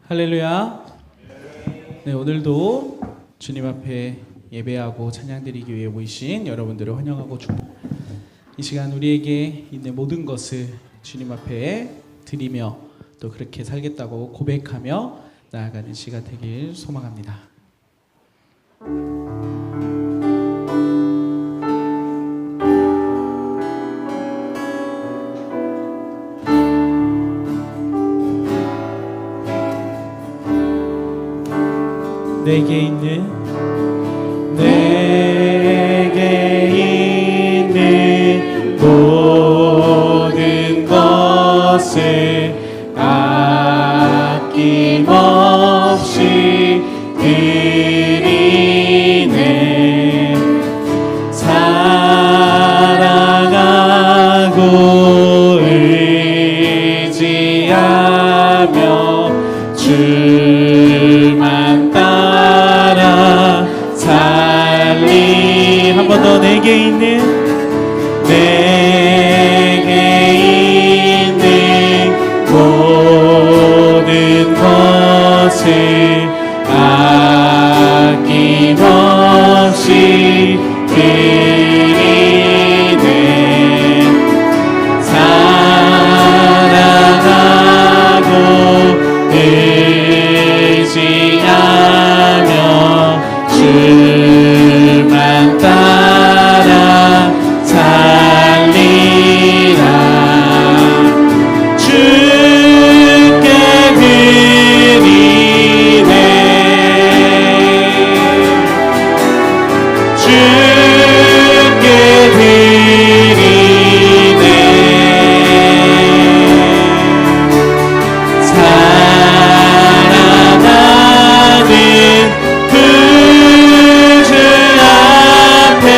할렐루야. 네, 오늘도 주님 앞에 예배하고 찬양드리기 위해 모이신 여러분들을 환영하고 이 시간 우리에게 있는 모든 것을 주님 앞에 드리며 또 그렇게 살겠다고 고백하며 나아가는 시간 되길 소망합니다. 내게 있는 모든 것을 아낌없이 드리네. 사랑하고 의지하며 주만 따라 살리. 한 번 더. 내게 있는 모든 것을 아낌없이 드리네. 사랑하고 의지하며 주만 따라 살리라. 주께 드리네. 주께 드리네. 사랑하는 주 앞에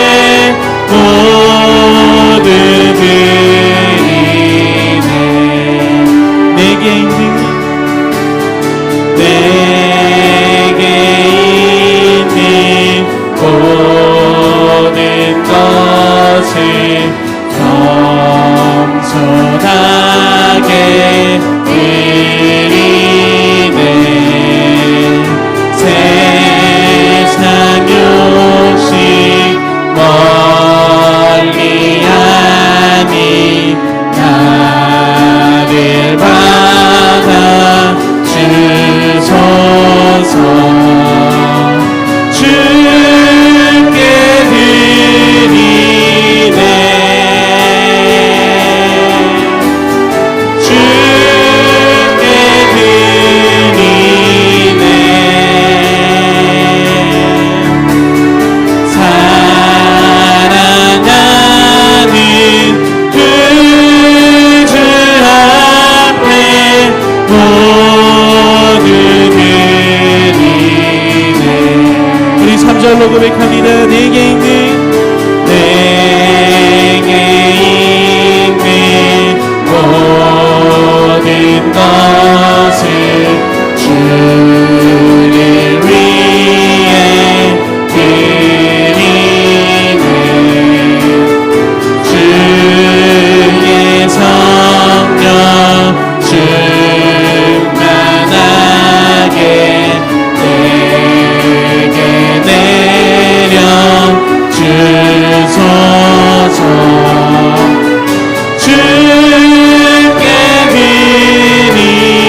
모두 드리네. 내게 있는 모든 것을 겸손하게 드리네. 세상 욕심 멀리하니 나를 받아 주소서. 주께 드리네. 주께 드리네. 사랑하는 그 주 앞에 모두 드리네. 우리 3절로 고백합니다. 내게 있는 모든 것을 주를 위해 드리네. 주의 성령 충만하게 내게 내려 주소서. 주께 드리네.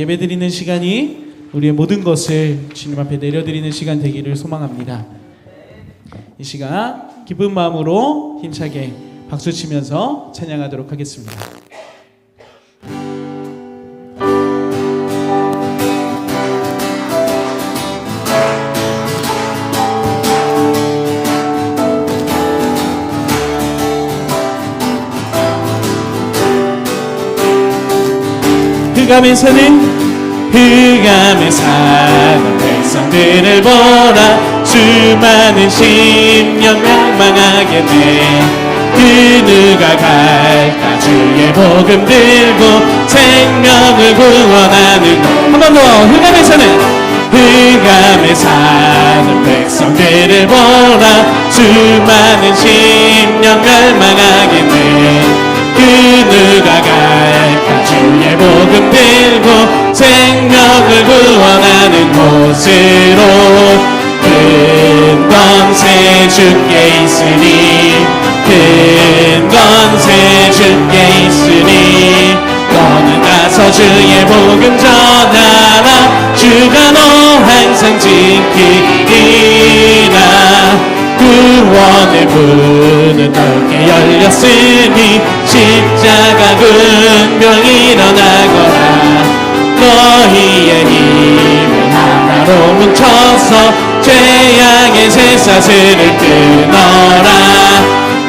예배드리는 시간이 우리의 모든 것을 주님 앞에 내려드리는 시간 되기를 소망합니다. 이 시간 기쁜 마음으로 힘차게 박수치면서 찬양하도록 하겠습니다. 흑암에 사는 백성들을 보라. 수많은 심령 멸망하겠네. 그 누가 갈까 주의 복음 들고 생명을 구원하는 한 번 더. 흑암에 사는 백성들을 보라. 수많은 심령 멸망하겠네. 그 누가 갈까 주의 복음 들고 생명을 구원하는 곳으로. 큰 권세 주께 있으니 큰 권세 주께 있으니 너는 가서 주의 복음 전하라. 주가 너 항상 지키리라. 구원의 문은 넓게 열렸으니 십자가 군병 일어나거라. 너희의 힘을 하나로 뭉쳐서 죄악의 쇠사슬을 끊어라.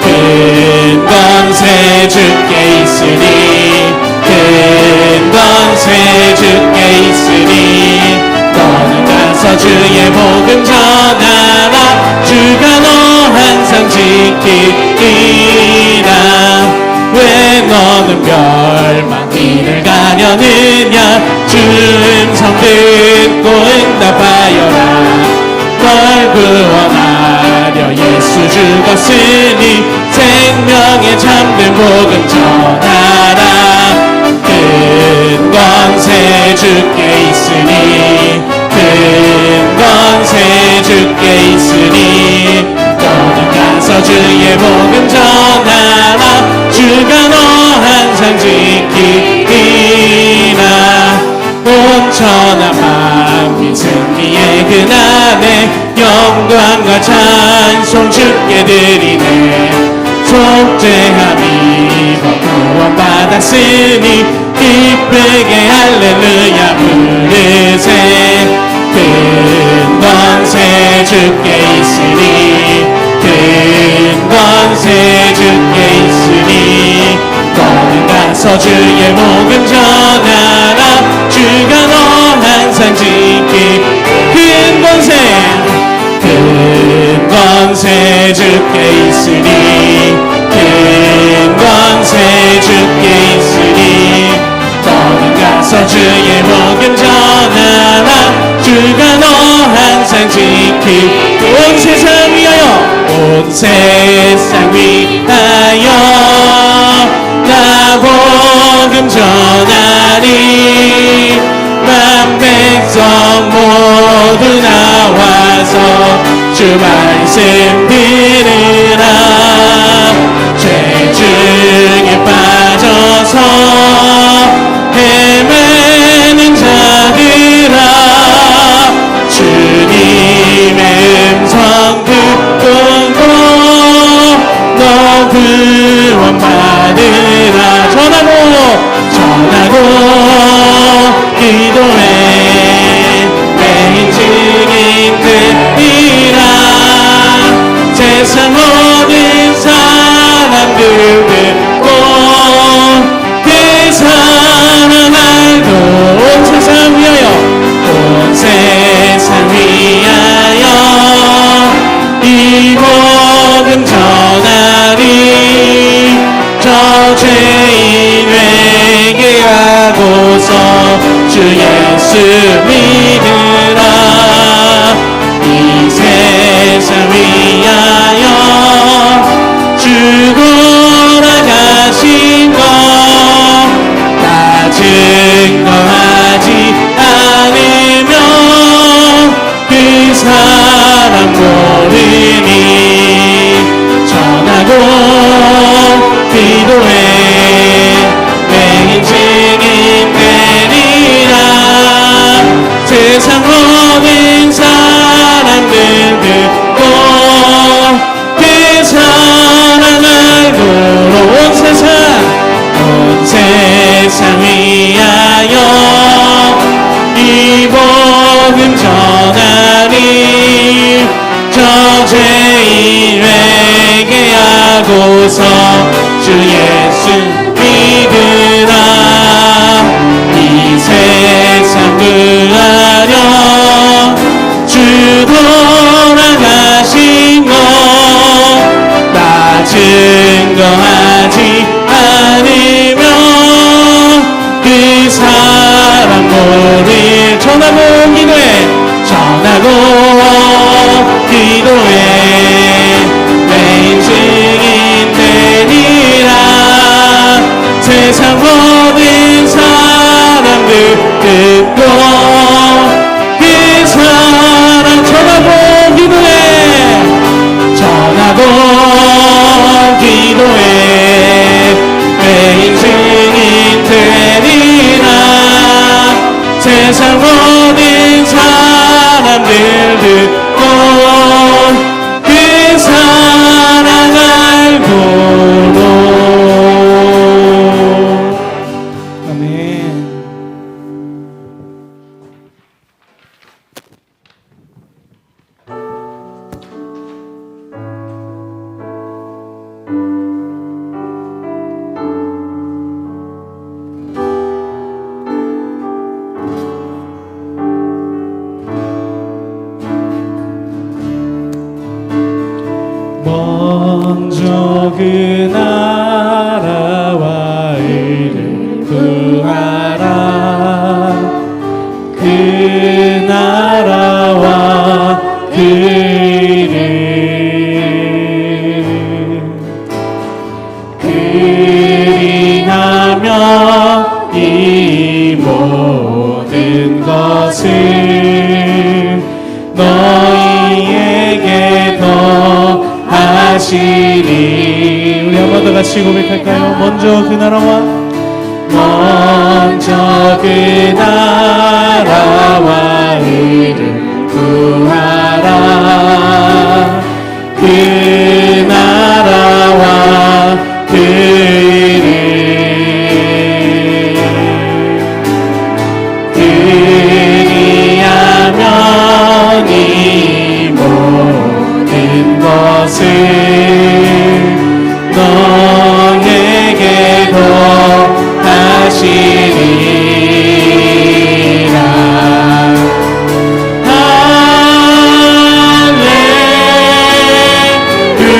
큰 권세 주께 있으니 큰 권세 주께 있으니 너는 가서 주의 복음 전하라. 주가 너 항상 지키리라. 왜 너는 멸망길을 가려느냐. 주 음성 듣고 응답하여라. 널 구원하려 예수 죽었으니 생명의 참된 복음 전하라. 큰 권세 주께 있으니 큰 권세 주께 있으니 너는 가서 주의 복음 전하라. 주가 너 항상 지키리라. 온 천하 만민 승리의 그날에 영광과 찬송 주께 드리네. 속죄함이 구원받았으니 기쁘게 할렐루야 부르세. 큰 권세 주께 있으니 큰 권세 주께 있으니 너는 가서 주의 복음 전하라. 주가 너 항상 큰 권세 주께 있으니 큰 권세 주께 있으니 너는 가서 주의 복음 전하라. 주가 너 항상 온 세상 위하여 온 세상 위하여 나 복음 전하리. 만 백성 모두 나와서 주 말씀 들으라. 죄 중에 빠져서 헤매는 자들아. 주님의 음성 듣고 너 구원 받으라. 전하고 기도해 매일 증인 되리라. 세상 모든 사람들 듣고 그 사랑 알고 온 세상 위하여 온 세상 위하여 이 복음 전하리. 저 죄인 회개하고서 주 예수 믿으라. 이 세상 위하여 복음 전하니 저 죄인 회개하고서 주 예수 믿으라. 이 세상 구하려 주 돌아가신 것 나 증거하지 않으면 그 사람 모를 전하고 기도해 내 인생인 되리라. 세상 모든 사람들 듣고 그 사람 전하고 기도해 내 인생인 되리라. 세상 모든 사람들 듣고 그 사랑 알고도. 아멘. 먼저 그 나라와 의를 구하라. 그 나라와 그 의를 그리하면 이 모든 것을 너희에게 더 하시리. 우리 한 번 더 같이 고백할까요? 먼저 그 나라와 의를 구하라. 그 나라와 그 의를 그리하면 이 모든 것을 너에게 더 하시리라. 할렐루야.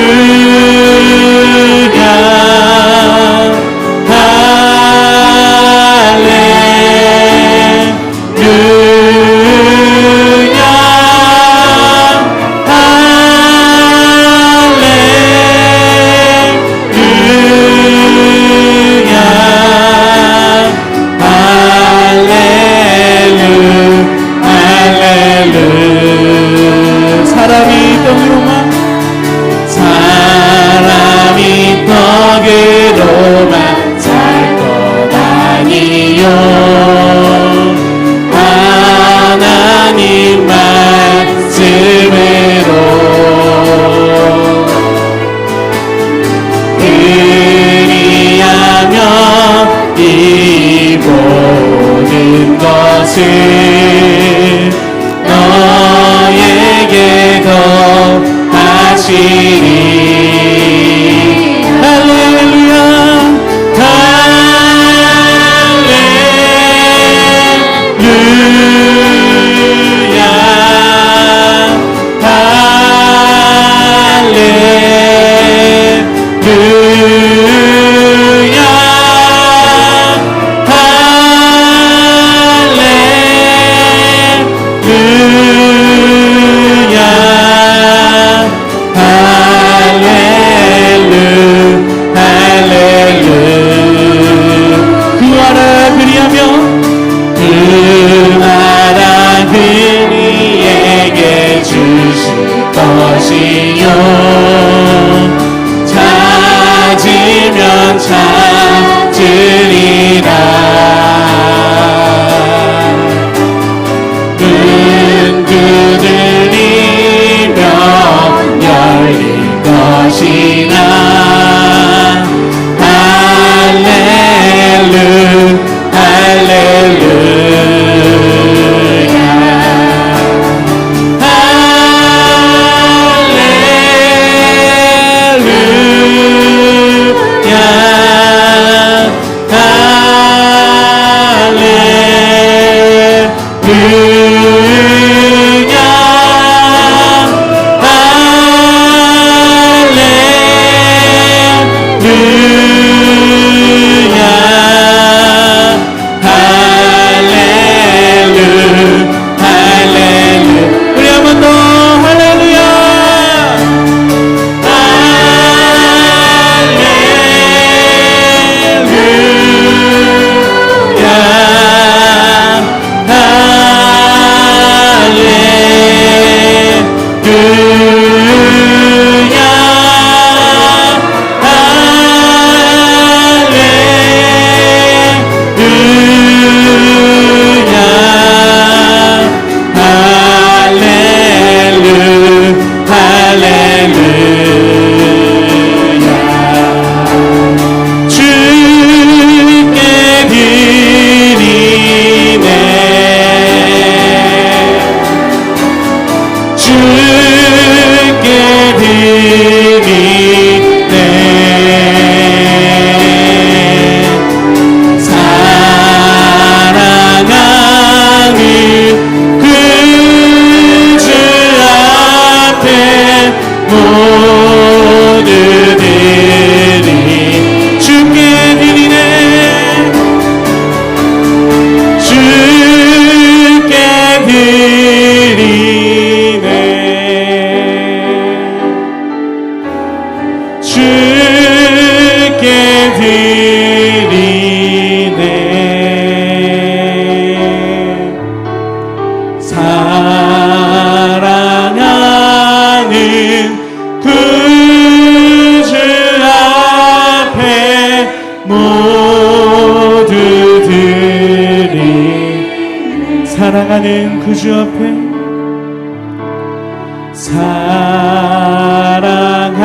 사랑하는 구주 앞에,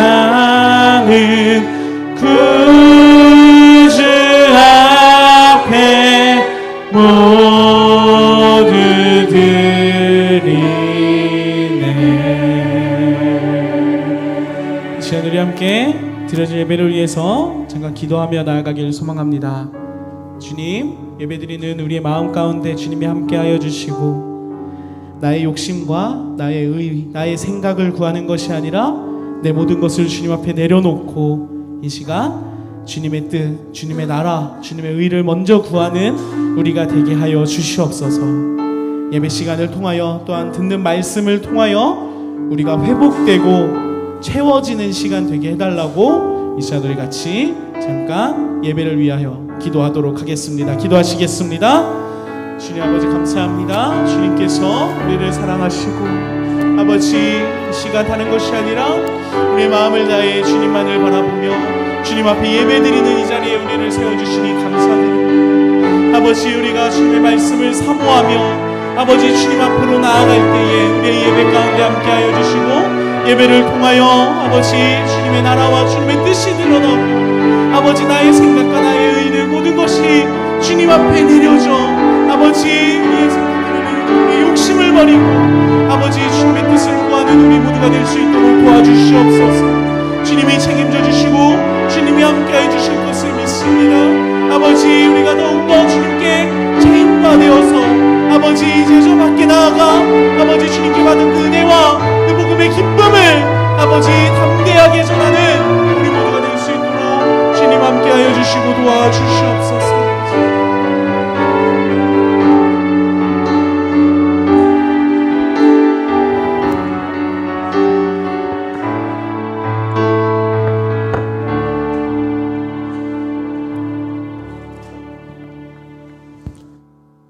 사랑하는 구주 앞에 모두 드리네. 이 시간 우리 함께 드려질 예배를 위해서 잠깐 기도하며 나아가기를 소망합니다. 주님, 예배드리는 우리의 마음 가운데 주님이 함께하여 주시고, 나의 욕심과 나의 의, 나의 생각을 구하는 것이 아니라 내 모든 것을 주님 앞에 내려놓고 이 시간 주님의 뜻, 주님의 나라, 주님의 의를 먼저 구하는 우리가 되게 하여 주시옵소서. 예배 시간을 통하여 또한 듣는 말씀을 통하여 우리가 회복되고 채워지는 시간 되게 해달라고 이 시간 우리 같이 잠깐 예배를 위하여 기도하도록 하겠습니다. 기도하시겠습니다. 주님 아버지 감사합니다. 주님께서 우리를 사랑하시고 아버지 이 시간 하는 것이 아니라 우리의 마음을 다해 주님만을 바라보며 주님 앞에 예배드리는 이 자리에 우리를 세워주시니 감사드립니다. 아버지 우리가 주님의 말씀을 사모하며 아버지 주님 앞으로 나아갈 때에 우리의 예배 가운데 함께하여 주시고 예배를 통하여 아버지 주님의 나라와 주님의 뜻이 드러나고 아버지 나의 생각과 나의 의는 모든 것이 주님 앞에 내려져 아버지 우리의 생각들을 버리고 우리의 욕심을 버리고 아버지 주님의 뜻을 구하는 우리 모두가 될 수 있도록 도와주시옵소서. 주님이 책임져 주시고 주님이 함께해 주실 것을 믿습니다. 아버지 우리가 더욱더 주님께 체인화되어서 아버지 이제 저 밖에 나아가 아버지 주님께 받은 그 은혜와 그 복음의 기쁨을 아버지 담대하게 전하는 우리 모두가 될 수 있도록 주님 함께하여 주시고 도와주시옵소서.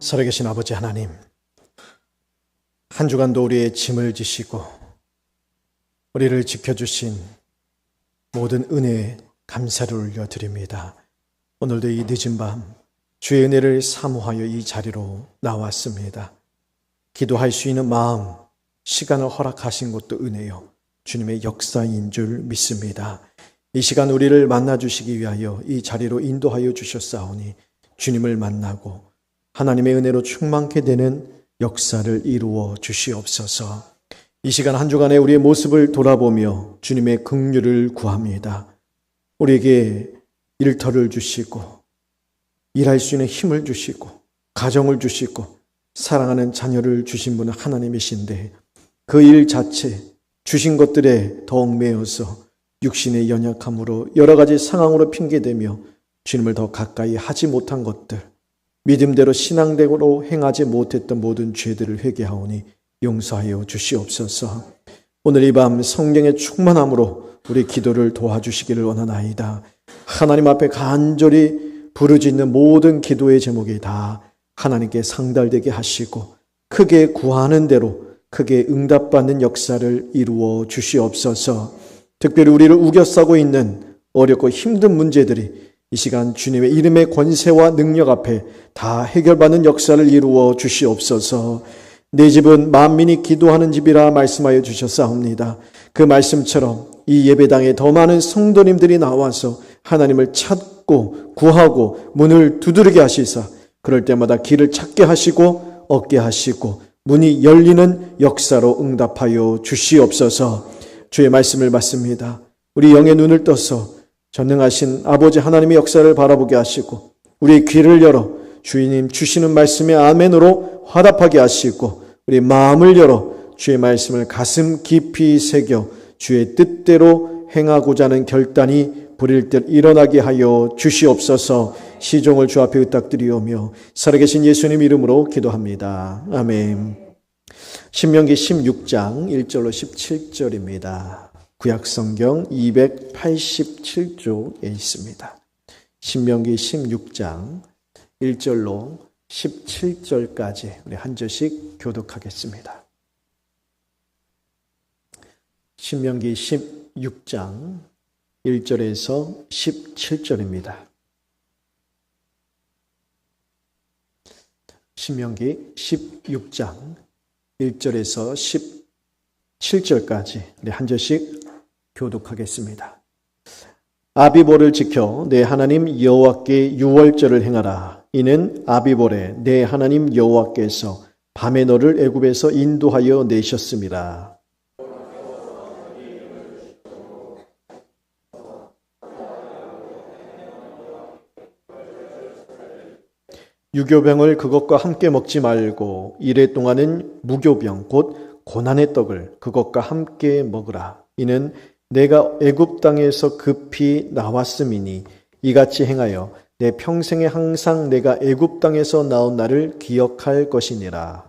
살아계신 아버지 하나님, 한 주간도 우리의 짐을 지시고 우리를 지켜주신 모든 은혜에 감사를 올려드립니다. 오늘도 이 늦은 밤 주의 은혜를 사모하여 이 자리로 나왔습니다. 기도할 수 있는 마음, 시간을 허락하신 것도 은혜요 주님의 역사인 줄 믿습니다. 이 시간 우리를 만나주시기 위하여 이 자리로 인도하여 주셨사오니 주님을 만나고 하나님의 은혜로 충만케 되는 역사를 이루어 주시옵소서. 이 시간 한 주간의 우리의 모습을 돌아보며 주님의 긍휼을 구합니다. 우리에게 일터를 주시고 일할 수 있는 힘을 주시고 가정을 주시고 사랑하는 자녀를 주신 분은 하나님이신데 그 일 자체 주신 것들에 더욱 매여서 육신의 연약함으로 여러 가지 상황으로 핑계대며 주님을 더 가까이 하지 못한 것들, 믿음대로 신앙대로 행하지 못했던 모든 죄들을 회개하오니 용서하여 주시옵소서. 오늘 이 밤 성령의 충만함으로 우리 기도를 도와주시기를 원하나이다. 하나님 앞에 간절히 부르짖는 모든 기도의 제목이 다 하나님께 상달되게 하시고 크게 구하는 대로 크게 응답받는 역사를 이루어 주시옵소서. 특별히 우리를 우겨싸고 있는 어렵고 힘든 문제들이 이 시간 주님의 이름의 권세와 능력 앞에 다 해결받는 역사를 이루어 주시옵소서. 내 집은 만민이 기도하는 집이라 말씀하여 주셨사옵니다. 그 말씀처럼 이 예배당에 더 많은 성도님들이 나와서 하나님을 찾고 구하고 문을 두드리게 하시사 그럴 때마다 길을 찾게 하시고 얻게 하시고 문이 열리는 역사로 응답하여 주시옵소서. 주의 말씀을 받습니다. 우리 영의 눈을 떠서 전능하신 아버지 하나님의 역사를 바라보게 하시고 우리의 귀를 열어 주님 주시는 말씀에 아멘으로 화답하게 하시고 우리 마음을 열어 주의 말씀을 가슴 깊이 새겨 주의 뜻대로 행하고자 하는 결단이 불일 듯 일어나게 하여 주시옵소서. 시종을 주 앞에 의탁드리오며 살아계신 예수님 이름으로 기도합니다. 아멘. 신명기 16장 1절로 17절입니다. 구약성경 287쪽에 있습니다. 신명기 16장 1절로 17절까지 우리 한 절씩 교독하겠습니다. 신명기 16장 1절에서 17절입니다. 신명기 16장 1절에서 17절까지 우리 한 절씩 교독하겠습니다. 아비볼을 지켜 내 하나님 여호와께 유월절을 행하라. 이는 아비볼에 내 하나님 여호와께서 밤에 너를 애굽에서 인도하여 내셨습니다. 유교병을 그것과 함께 먹지 말고 이래 동안은 무교병 곧 고난의 떡을 그것과 함께 먹으라. 이는 내가 애굽 땅에서 급히 나왔음이니 이같이 행하여 내 평생에 항상 내가 애굽 땅에서 나온 날을 기억할 것이니라.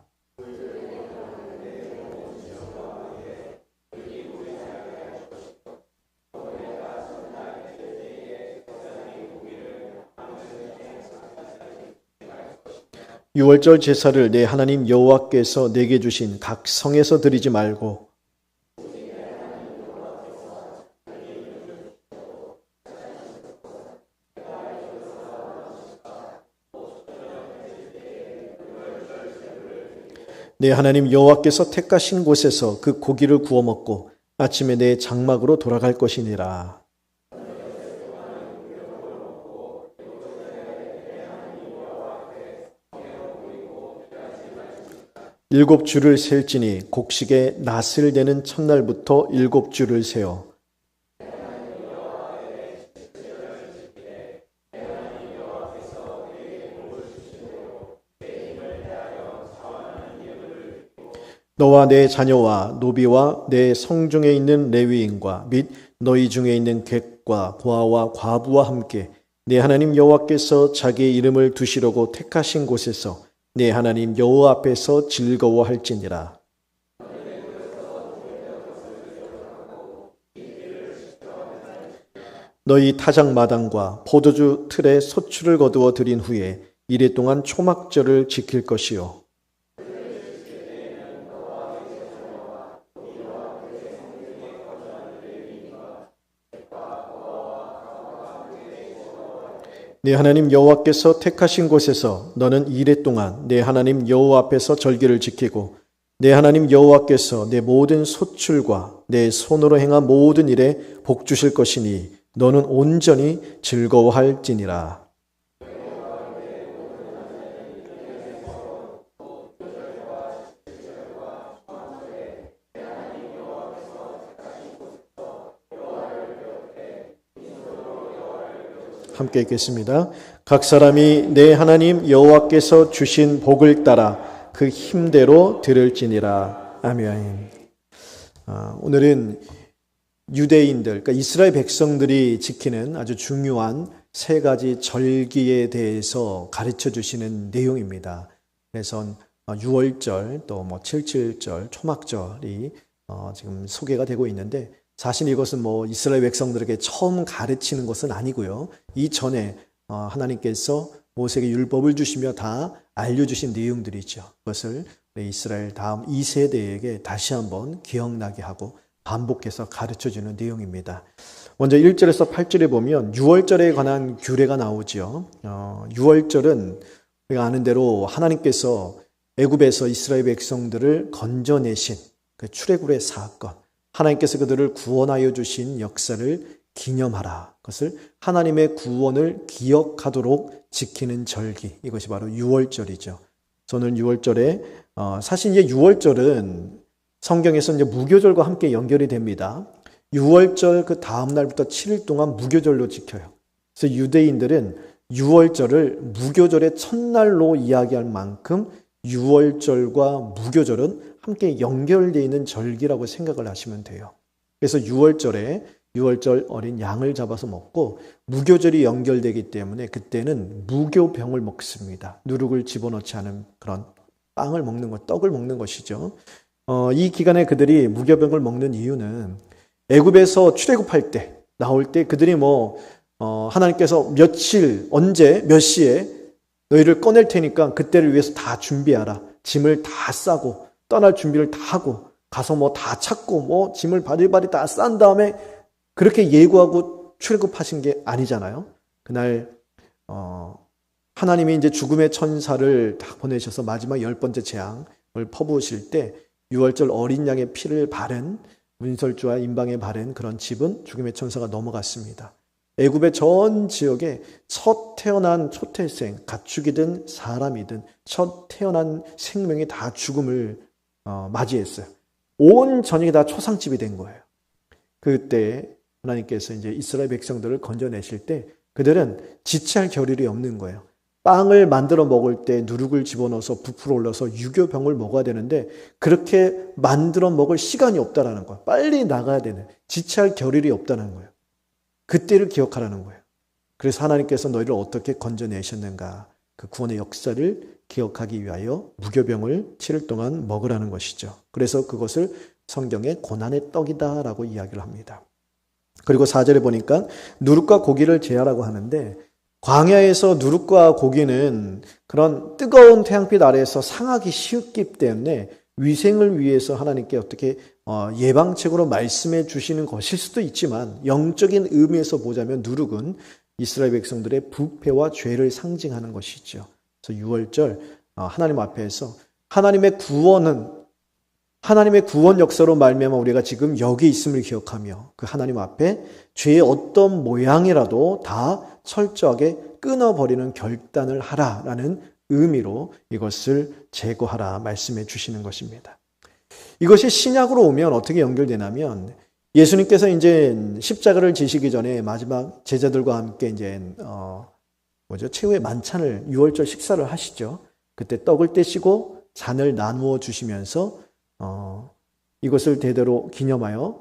유월절 제사를 내 하나님 여호와께서 내게 주신 각 성에서 드리지 말고 내 하나님 여호와께서 택하신 곳에서 그 고기를 구워 먹고 아침에 내 장막으로 돌아갈 것이니라. 일곱 주를 셀지니 곡식에 낫을 대는 첫날부터 일곱 주를 세어 너와 내 자녀와 노비와 내 성중에 있는 레위인과 및 너희 중에 있는 객과 고아와 과부와 함께 내 하나님 여호와께서 자기의 이름을 두시려고 택하신 곳에서 내 하나님 여호와 앞에서 즐거워할지니라. 너희 타작 마당과 포도주 틀에 소출을 거두어 들인 후에 이래 동안 초막절을 지킬 것이요 내 하나님 여호와께서 택하신 곳에서 너는 이래 동안 내 하나님 여호와 앞에서 절기를 지키고 내 하나님 여호와께서 내 모든 소출과 내 손으로 행한 모든 일에 복 주실 것이니 너는 온전히 즐거워할지니라. 함께 읽겠습니다. 각 사람이 내 하나님 여호와께서 주신 복을 따라 그 힘대로 들을지니라. 아멘. 오늘은 유대인들, 그러니까 이스라엘 백성들이 지키는 아주 중요한 세 가지 절기에 대해서 가르쳐 주시는 내용입니다. 그래서 유월절, 또 칠칠절, 초막절이 지금 소개가 되고 있는데 사실 이것은 이스라엘 백성들에게 처음 가르치는 것은 아니고요. 이전에 하나님께서 모세에게 율법을 주시며 다 알려주신 내용들이죠. 그것을 이스라엘 다음 2세대에게 다시 한번 기억나게 하고 반복해서 가르쳐주는 내용입니다. 먼저 1절에서 8절에 보면 유월절에 관한 규례가 나오죠. 유월절은 우리가 아는 대로 하나님께서 애굽에서 이스라엘 백성들을 건져내신 그 출애굽의 사건, 하나님께서 그들을 구원하여 주신 역사를 기념하라. 그것을 하나님의 구원을 기억하도록 지키는 절기. 이것이 바로 유월절이죠. 저는 유월절에 사실 이제 유월절은 성경에서 이제 무교절과 함께 연결이 됩니다. 유월절 그 다음 날부터 7일 동안 무교절로 지켜요. 그래서 유대인들은 유월절을 무교절의 첫날로 이야기할 만큼 유월절과 무교절은 함께 연결되어 있는 절기라고 생각을 하시면 돼요. 그래서 유월절에 유월절 어린 양을 잡아서 먹고 무교절이 연결되기 때문에 그때는 무교병을 먹습니다. 누룩을 집어넣지 않은 그런 빵을 먹는 것, 떡을 먹는 것이죠. 이 기간에 그들이 무교병을 먹는 이유는 애굽에서 출애굽할 때 나올 때 그들이 하나님께서 며칠 언제 몇 시에 너희를 꺼낼 테니까 그때를 위해서 다 준비하라. 짐을 다 싸고 떠날 준비를 다 하고 가서 다 찾고 짐을 바리바리 다 싼 다음에 그렇게 예고하고 출애굽하신 게 아니잖아요. 그날 하나님이 이제 죽음의 천사를 다 보내셔서 마지막 10번째 재앙을 퍼부으실 때 유월절 어린 양의 피를 바른 문설주와 임방에 바른 그런 집은 죽음의 천사가 넘어갔습니다. 애굽의 전 지역에 첫 태어난 초태생, 가축이든 사람이든 첫 태어난 생명이 다 죽음을 맞이했어요. 온 전역이 다 초상집이 된 거예요. 그때 하나님께서 이제 이스라엘 백성들을 건져내실 때 그들은 지체할 겨를이 없는 거예요. 빵을 만들어 먹을 때 누룩을 집어넣어서 부풀어 올려서 유교병을 먹어야 되는데 그렇게 만들어 먹을 시간이 없다라는 거예요. 빨리 나가야 되는, 지체할 겨를이 없다는 거예요. 그때를 기억하라는 거예요. 그래서 하나님께서 너희를 어떻게 건져내셨는가, 그 구원의 역사를 기억하기 위하여 무교병을 7일 동안 먹으라는 것이죠. 그래서 그것을 성경에 고난의 떡이다라고 이야기를 합니다. 그리고 4절에 보니까 누룩과 고기를 제하라고 하는데 광야에서 누룩과 고기는 그런 뜨거운 태양빛 아래에서 상하기 쉽기 때문에 위생을 위해서 하나님께 어떻게 예방책으로 말씀해 주시는 것일 수도 있지만 영적인 의미에서 보자면 누룩은 이스라엘 백성들의 부패와 죄를 상징하는 것이죠. 그래서 유월절 하나님 앞에서 하나님의 구원 역사로 말미암아 우리가 지금 여기 있음을 기억하며 그 하나님 앞에 죄의 어떤 모양이라도 다 철저하게 끊어버리는 결단을 하라라는 의미로 이것을 제거하라 말씀해 주시는 것입니다. 이것이 신약으로 오면 어떻게 연결되냐면 예수님께서 이제 십자가를 지시기 전에 마지막 제자들과 함께 이제 최후의 만찬을 유월절 식사를 하시죠. 그때 떡을 떼시고 잔을 나누어 주시면서 이것을 대대로 기념하여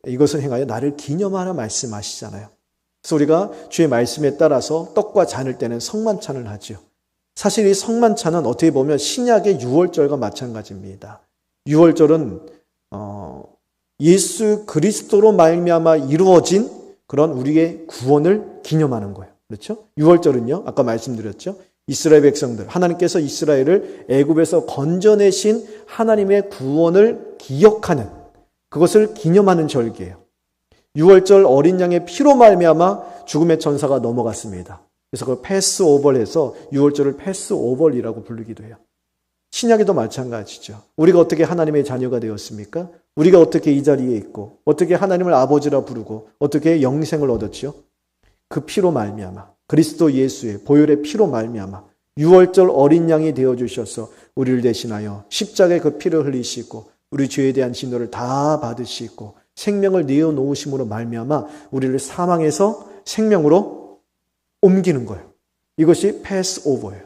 이것을 행하여 나를 기념하라 말씀하시잖아요. 그래서 우리가 주의 말씀에 따라서 떡과 잔을 떼는 성만찬을 하죠. 사실 이 성만찬은 어떻게 보면 신약의 유월절과 마찬가지입니다. 유월절은 예수 그리스도로 말미암아 이루어진 그런 우리의 구원을 기념하는 거예요. 그렇죠? 유월절은요, 아까 말씀드렸죠. 이스라엘 백성들, 하나님께서 이스라엘을 애굽에서 건져내신 하나님의 구원을 기억하는, 그것을 기념하는 절기예요. 유월절 어린 양의 피로 말미암아 죽음의 천사가 넘어갔습니다. 그래서 그걸 패스오버해서 유월절을 패스오버이라고 부르기도 해요. 신약에도 마찬가지죠. 우리가 어떻게 하나님의 자녀가 되었습니까? 우리가 어떻게 이 자리에 있고 어떻게 하나님을 아버지라 부르고 어떻게 영생을 얻었죠? 그 피로 말미암아 그리스도 예수의 보혈의 피로 말미암아 유월절 어린 양이 되어주셔서 우리를 대신하여 십자가에 그 피를 흘리시고 우리 죄에 대한 진노를 다 받으시고 생명을 내어놓으심으로 말미암아 우리를 사망에서 생명으로 옮기는 거예요. 이것이 패스오버예요.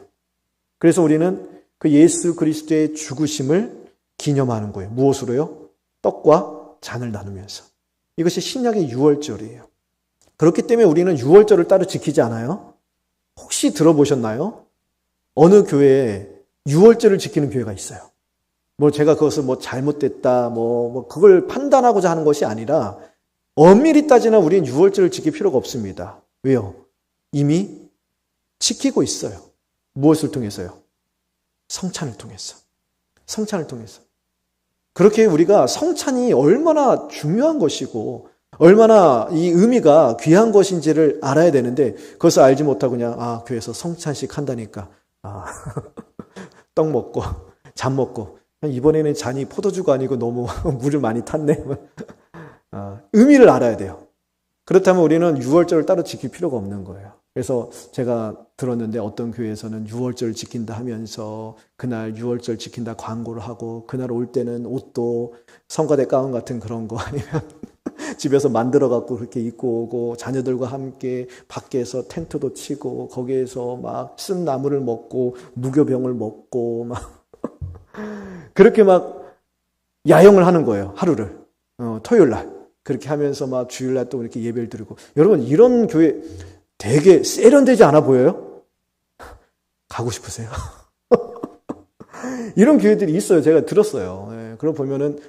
그래서 우리는 그 예수 그리스도의 죽으심을 기념하는 거예요. 무엇으로요? 떡과 잔을 나누면서. 이것이 신약의 유월절이에요. 그렇기 때문에 우리는 유월절을 따로 지키지 않아요. 혹시 들어보셨나요? 어느 교회에 유월절을 지키는 교회가 있어요. 제가 그것을 잘못됐다, 그걸 판단하고자 하는 것이 아니라, 엄밀히 따지면 우리는 유월절을 지킬 필요가 없습니다. 왜요? 이미 지키고 있어요. 무엇을 통해서요? 성찬을 통해서. 성찬을 통해서. 그렇게 우리가 성찬이 얼마나 중요한 것이고, 얼마나 이 의미가 귀한 것인지를 알아야 되는데, 그것을 알지 못하고 그냥, 교회에서 성찬식 한다니까, 떡 먹고, 잔 먹고, 이번에는 잔이 포도주가 아니고 너무 물을 많이 탔네. 의미를 알아야 돼요. 그렇다면 우리는 유월절을 따로 지킬 필요가 없는 거예요. 그래서 제가 들었는데 어떤 교회에서는 유월절 지킨다 하면서 그날 유월절 지킨다 광고를 하고 그날 올 때는 옷도 성가대 가운 같은 그런 거 아니면 집에서 만들어 갖고 그렇게 입고 오고 자녀들과 함께 밖에서 텐트도 치고 거기에서 막 쓴 나물을 먹고 무교병을 먹고 막 그렇게 막 야영을 하는 거예요. 하루를. 토요일 날. 그렇게 하면서 막 주일 날 또 이렇게 예배를 드리고. 여러분 이런 교회 되게 세련되지 않아 보여요? 가고 싶으세요? 이런 교회들이 있어요. 제가 들었어요. 예, 그걸 보면은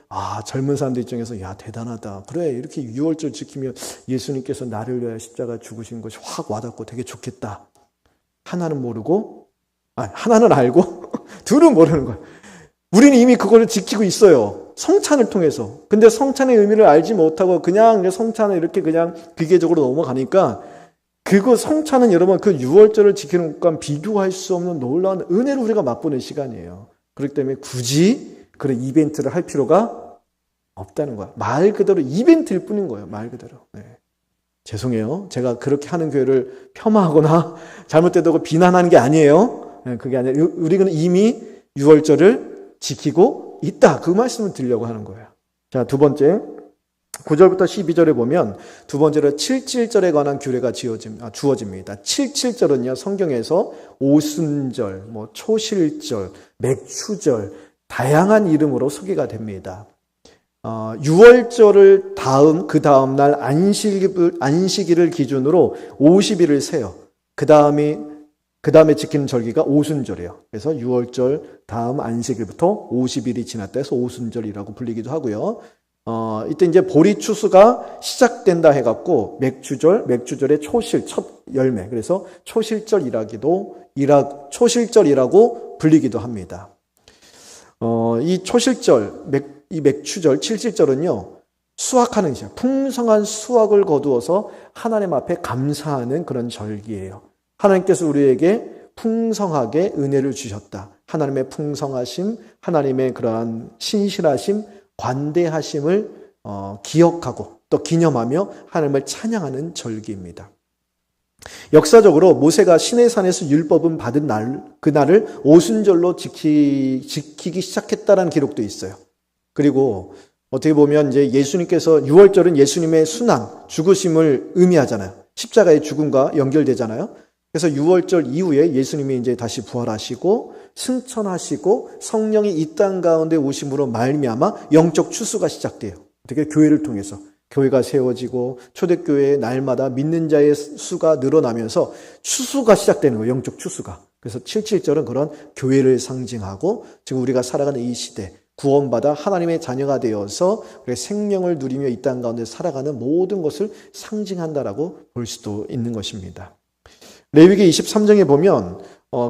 젊은 사람들 입장에서 야 대단하다. 그래 이렇게 유월절 지키면 예수님께서 나를 위하여 십자가 죽으신 것이 확 와닿고 되게 좋겠다. 하나는 모르고 하나는 알고 둘은 모르는 거예요. 우리는 이미 그거를 지키고 있어요. 성찬을 통해서. 근데 성찬의 의미를 알지 못하고 그냥 성찬을 이렇게 그냥 기계적으로 넘어가니까 그거 성찬은 여러분 그 유월절을 지키는 것과 비교할 수 없는 놀라운 은혜를 우리가 맛보는 시간이에요. 그렇기 때문에 굳이 그런 이벤트를 할 필요가 없다는 거야. 말 그대로 이벤트일 뿐인 거예요. 말 그대로. 네. 죄송해요. 제가 그렇게 하는 교회를 폄하하거나 잘못되다고 비난하는 게 아니에요. 네, 그게 아니라 우리는 이미 유월절을 지키고 있다. 그 말씀을 드리려고 하는 거예요. 자, 두 번째 9절부터 12절에 보면 두 번째로 7.7절에 관한 규례가 주어집니다. 7.7절은요, 성경에서 오순절, 초실절, 맥추절, 다양한 이름으로 소개가 됩니다. 6월절을 그 다음 날 안식일을 기준으로 50일을 세요. 그 다음에 지키는 절기가 오순절이에요. 그래서 6월절 다음 안식일부터 50일이 지났다 해서 오순절이라고 불리기도 하고요. 이때 이제 보리 추수가 시작된다 해갖고 맥추절의 초실, 첫 열매. 그래서 초실절이라고 불리기도 합니다. 이 초실절, 이 맥추절, 7.7절은요, 수확하는 시절, 풍성한 수확을 거두어서 하나님 앞에 감사하는 그런 절기예요. 하나님께서 우리에게 풍성하게 은혜를 주셨다. 하나님의 풍성하심, 하나님의 그러한 신실하심, 관대하심을 기억하고 또 기념하며 하나님을 찬양하는 절기입니다. 역사적으로 모세가 시내산에서 율법은 받은 그날을 오순절로 지키기 시작했다는 기록도 있어요. 그리고 어떻게 보면 이제 예수님께서 6월절은 예수님의 순환, 죽으심을 의미하잖아요. 십자가의 죽음과 연결되잖아요. 그래서 6월절 이후에 예수님이 이제 다시 부활하시고 승천하시고 성령이 이 땅 가운데 오심으로 말미암아 영적 추수가 시작돼요. 어떻게 교회를 통해서 교회가 세워지고 초대교회의 날마다 믿는 자의 수가 늘어나면서 추수가 시작되는 거예요. 영적 추수가. 그래서 7.7절은 그런 교회를 상징하고 지금 우리가 살아가는 이 시대 구원받아 하나님의 자녀가 되어서 생명을 누리며 이 땅 가운데 살아가는 모든 것을 상징한다라고 볼 수도 있는 것입니다. 레위기 23장에 보면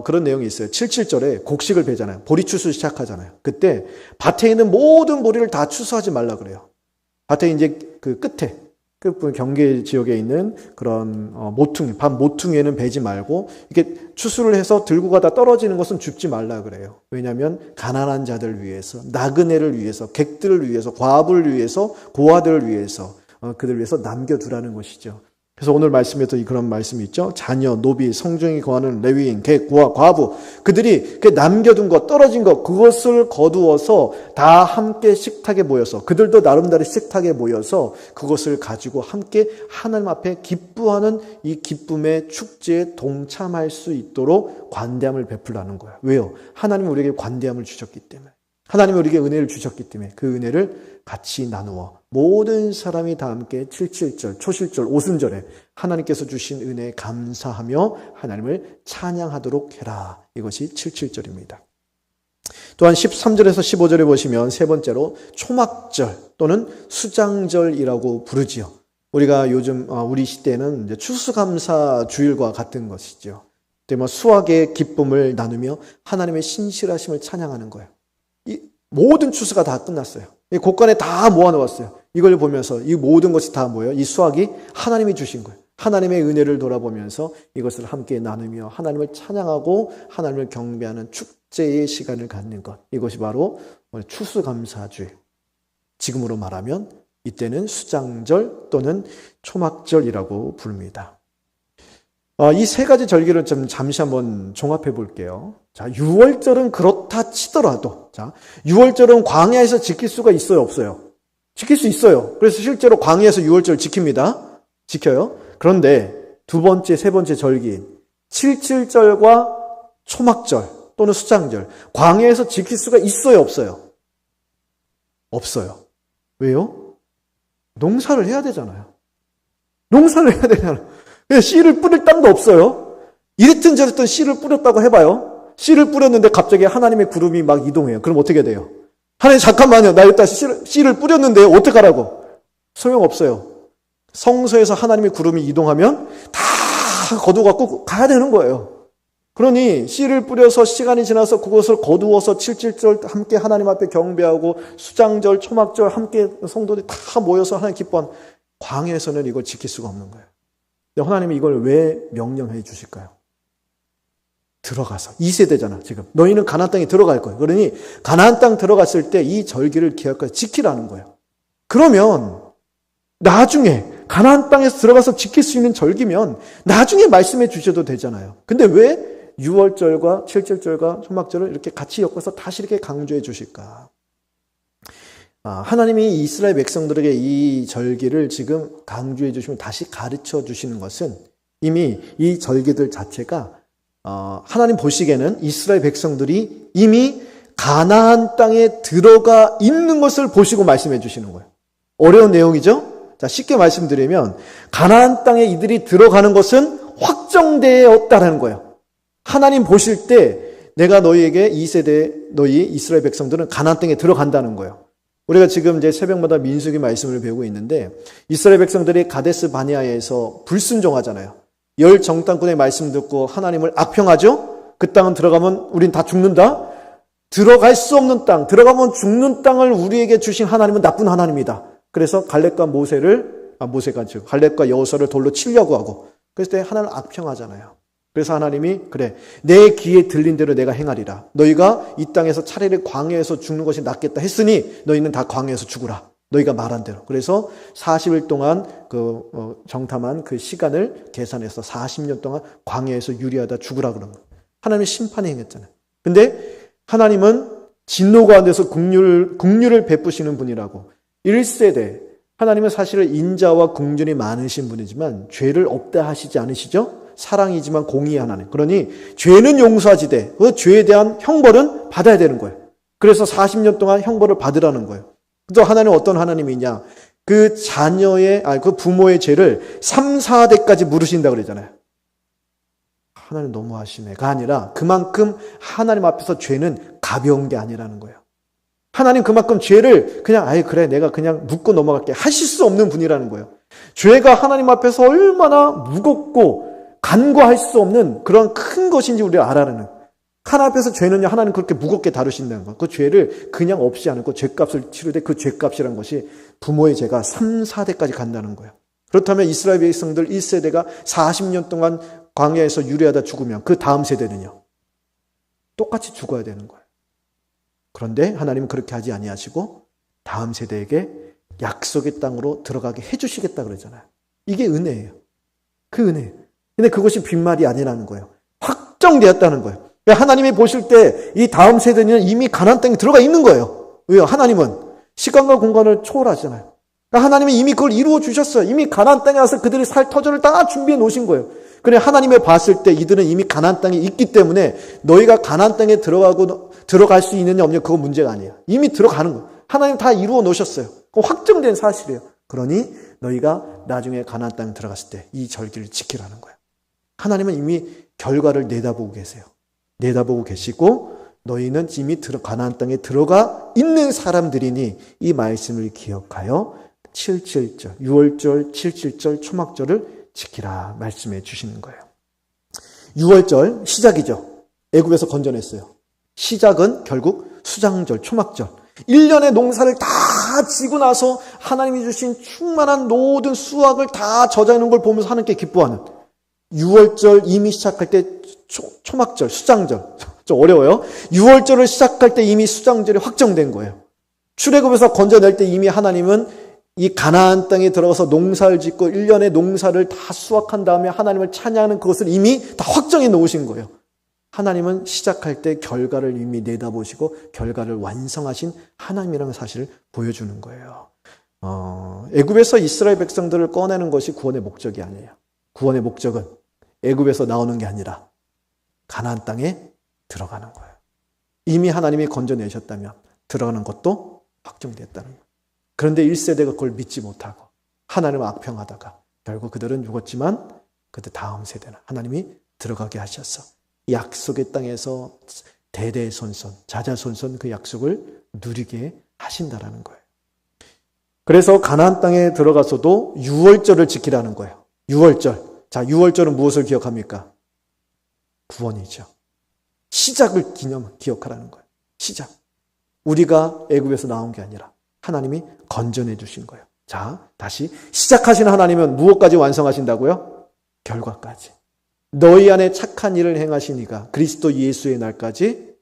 그런 내용이 있어요. 7.7절에 곡식을 베잖아요. 보리 추수 시작하잖아요. 그때 밭에 있는 모든 보리를 다 추수하지 말라 그래요. 밭에 이제 그 끝에 경계 지역에 있는 그런 모퉁이, 밭 모퉁이에는 베지 말고 이렇게 추수를 해서 들고 가다 떨어지는 것은 줍지 말라 그래요. 왜냐하면 가난한 자들 위해서, 나그네를 위해서, 객들을 위해서, 과부를 위해서, 고아들을 위해서, 그들 위해서 남겨두라는 것이죠. 그래서 오늘 말씀에도 그런 말씀이 있죠. 자녀, 노비, 성중이 거하는 레위인, 객, 고아, 과부 그들이 남겨둔 것, 떨어진 것 그것을 거두어서 다 함께 식탁에 모여서 그들도 나름대로 식탁에 모여서 그것을 가지고 함께 하나님 앞에 기뻐하는 이 기쁨의 축제에 동참할 수 있도록 관대함을 베풀라는 거예요. 왜요? 하나님이 우리에게 관대함을 주셨기 때문에. 하나님이 우리에게 은혜를 주셨기 때문에 그 은혜를 같이 나누어 모든 사람이 다 함께 7.7절, 초실절, 오순절에 하나님께서 주신 은혜에 감사하며 하나님을 찬양하도록 해라. 이것이 7.7절입니다. 또한 13절에서 15절에 보시면 세 번째로 초막절 또는 수장절이라고 부르지요. 우리가 요즘 우리 시대는 이제 추수감사 주일과 같은 것이죠. 그때 수확의 기쁨을 나누며 하나님의 신실하심을 찬양하는 거예요. 이 모든 추수가 다 끝났어요. 이 곳간에 다 모아놓았어요. 이걸 보면서 이 모든 것이 다 뭐예요? 이 수확이 하나님이 주신 거예요. 하나님의 은혜를 돌아보면서 이것을 함께 나누며 하나님을 찬양하고 하나님을 경배하는 축제의 시간을 갖는 것. 이것이 바로 추수감사주일. 지금으로 말하면 이때는 수장절 또는 초막절이라고 부릅니다. 이 세 가지 절기를 좀 잠시 한번 종합해 볼게요. 자, 6월절은 그렇다 치더라도, 자, 6월절은 광야에서 지킬 수가 있어요, 없어요? 지킬 수 있어요. 그래서 실제로 광야에서 6월절 지킵니다. 지켜요. 그런데 두 번째, 세 번째 절기인 7.7절과 초막절 또는 수장절, 광야에서 지킬 수가 있어요, 없어요? 없어요. 왜요? 농사를 해야 되잖아요. 농사를 해야 되잖아요. 씨를 뿌릴 땅도 없어요. 이랬든 저랬든 씨를 뿌렸다고 해봐요. 씨를 뿌렸는데 갑자기 하나님의 구름이 막 이동해요. 그럼 어떻게 돼요? 하나님 잠깐만요. 나 일단 씨를 뿌렸는데 어떡하라고? 소용없어요. 성소에서 하나님의 구름이 이동하면 다 거두갖고 가야 되는 거예요. 그러니 씨를 뿌려서 시간이 지나서 그것을 거두어서 7.7절 함께 하나님 앞에 경배하고 수장절, 초막절 함께 성도들이 다 모여서 하나님 기뻐한 광야에서는 이걸 지킬 수가 없는 거예요. 근데 하나님이 이걸 왜 명령해 주실까요? 들어가서 2세대잖아 지금. 너희는 가나안 땅에 들어갈 거예요. 그러니 가나안 땅 들어갔을 때 이 절기를 기억하고 지키라는 거예요. 그러면 나중에 가나안 땅에서 들어가서 지킬 수 있는 절기면 나중에 말씀해 주셔도 되잖아요. 근데 왜 6월절과 7절절과 초막절을 이렇게 같이 엮어서 다시 이렇게 강조해 주실까? 하나님이 이스라엘 백성들에게 이 절기를 지금 강조해 주시면 다시 가르쳐 주시는 것은 이미 이 절기들 자체가 하나님 보시기에는 이스라엘 백성들이 이미 가나안 땅에 들어가 있는 것을 보시고 말씀해 주시는 거예요. 어려운 내용이죠? 자, 쉽게 말씀드리면 가나안 땅에 이들이 들어가는 것은 확정되었다는 거예요. 하나님 보실 때 내가 너희에게 2세대 너희 이스라엘 백성들은 가나안 땅에 들어간다는 거예요. 우리가 지금 이제 새벽마다 민수기 말씀을 배우고 있는데 이스라엘 백성들이 가데스 바네아에서 불순종하잖아요. 열 정탐꾼의 말씀 듣고 하나님을 악평하죠? 그 땅은 들어가면 우린 다 죽는다? 들어갈 수 없는 땅, 들어가면 죽는 땅을 우리에게 주신 하나님은 나쁜 하나님이다. 그래서 갈렙과 갈렙과 여호수아를 돌로 치려고 하고 그랬을 때 하나님을 악평하잖아요. 그래서 하나님이 그래 내 귀에 들린 대로 내가 행하리라. 너희가 이 땅에서 차라리 광야에서 죽는 것이 낫겠다 했으니 너희는 다 광야에서 죽으라. 너희가 말한 대로. 그래서 40일 동안 정탐한 그 시간을 계산해서 40년 동안 광야에서 유리하다 죽으라 그런 거예요. 하나님은 심판이 행했잖아요. 근데 하나님은 진노 가운데서 긍휼을 베푸시는 분이라고. 1세대 하나님은 사실은 인자와 긍휼이 많으신 분이지만 죄를 없다 하시지 않으시죠? 사랑이지만 공의의 하나님. 그러니 죄는 용서하지되 그 죄에 대한 형벌은 받아야 되는 거예요. 그래서 40년 동안 형벌을 받으라는 거예요. 또 하나님은 어떤 하나님이냐? 그 그 부모의 죄를 3, 4대까지 물으신다 그러잖아요. 하나님 너무하시네가 아니라 그만큼 하나님 앞에서 죄는 가벼운 게 아니라는 거예요. 하나님 그만큼 죄를 그냥 그래 내가 그냥 묻고 넘어갈게 하실 수 없는 분이라는 거예요. 죄가 하나님 앞에서 얼마나 무겁고 간과할 수 없는 그런 큰 것인지 우리가 알아내는. 하나님 앞에서 죄는요 하나님 그렇게 무겁게 다루신다는 거. 그 죄를 그냥 없이 않고 죄값을 치르되 그 죄값이라는 것이 부모의 죄가 3, 4대까지 간다는 거예요. 그렇다면 이스라엘 백성들 1세대가 40년 동안 광야에서 유리하다 죽으면 그 다음 세대는요 똑같이 죽어야 되는 거예요. 그런데 하나님은 그렇게 하지 아니하시고 다음 세대에게 약속의 땅으로 들어가게 해주시겠다 그러잖아요. 이게 은혜예요. 그 은혜예요. 근데 그것이 빈말이 아니라는 거예요. 확정되었다는 거예요. 하나님이 보실 때 이 다음 세대는 이미 가나안 땅에 들어가 있는 거예요. 왜요? 하나님은 시간과 공간을 초월하잖아요. 그러니까 하나님이 이미 그걸 이루어 주셨어요. 이미 가나안 땅에 와서 그들이 살 터전을 다 준비해 놓으신 거예요. 그래 하나님이 봤을 때 이들은 이미 가나안 땅에 있기 때문에 너희가 가나안 땅에 들어갈 수 있느냐 없느냐 그건 문제가 아니에요. 이미 들어가는 거예요. 하나님 다 이루어 놓으셨어요. 그건 확정된 사실이에요. 그러니 너희가 나중에 가나안 땅에 들어갔을 때 이 절기를 지키라는 거예요. 하나님은 이미 결과를 내다보고 계세요. 내다보고 계시고 너희는 이미 가나안 땅에 들어가 있는 사람들이니 이 말씀을 기억하여 7.7절, 6월절, 7.7절, 초막절을 지키라 말씀해 주시는 거예요. 6월절 시작이죠. 애굽에서 건져냈어요. 시작은 결국 수장절, 초막절. 1년의 농사를 다 지고 나서 하나님이 주신 충만한 모든 수확을 다 저장하는 걸 보면서 하나님께 기뻐하는 6월절 이미 시작할 때 초막절, 수장절. 좀 어려워요. 6월절을 시작할 때 이미 수장절이 확정된 거예요. 출애굽에서 건져낼 때 이미 하나님은 이 가나안 땅에 들어가서 농사를 짓고 1년의 농사를 다 수확한 다음에 하나님을 찬양하는 그것을 이미 다 확정해 놓으신 거예요. 하나님은 시작할 때 결과를 이미 내다보시고 결과를 완성하신 하나님이라는 사실을 보여주는 거예요. 애굽에서 이스라엘 백성들을 꺼내는 것이 구원의 목적이 아니에요. 구원의 목적은 애굽에서 나오는 게 아니라 가나안 땅에 들어가는 거예요. 이미 하나님이 건져내셨다면 들어가는 것도 확정됐다는 거예요. 그런데 1세대가 그걸 믿지 못하고 하나님을 악평하다가 결국 그들은 죽었지만 그들 다음 세대는 하나님이 들어가게 하셔서 약속의 땅에서 대대손손 자자손손 그 약속을 누리게 하신다라는 거예요. 그래서 가나안 땅에 들어가서도 6월절을 지키라는 거예요. 6월절. 자, 6월절은 무엇을 기억합니까? 구원이죠. 시작을 기억하라는 거예요. 시작. 우리가 애굽에서 나온 게 아니라 하나님이 건져내 주신 거예요. 자, 다시 시작하신 하나님은 무엇까지 완성하신다고요? 결과까지. 너희 안에 착한 일을 행하신 이가 그리스도 예수의 날까지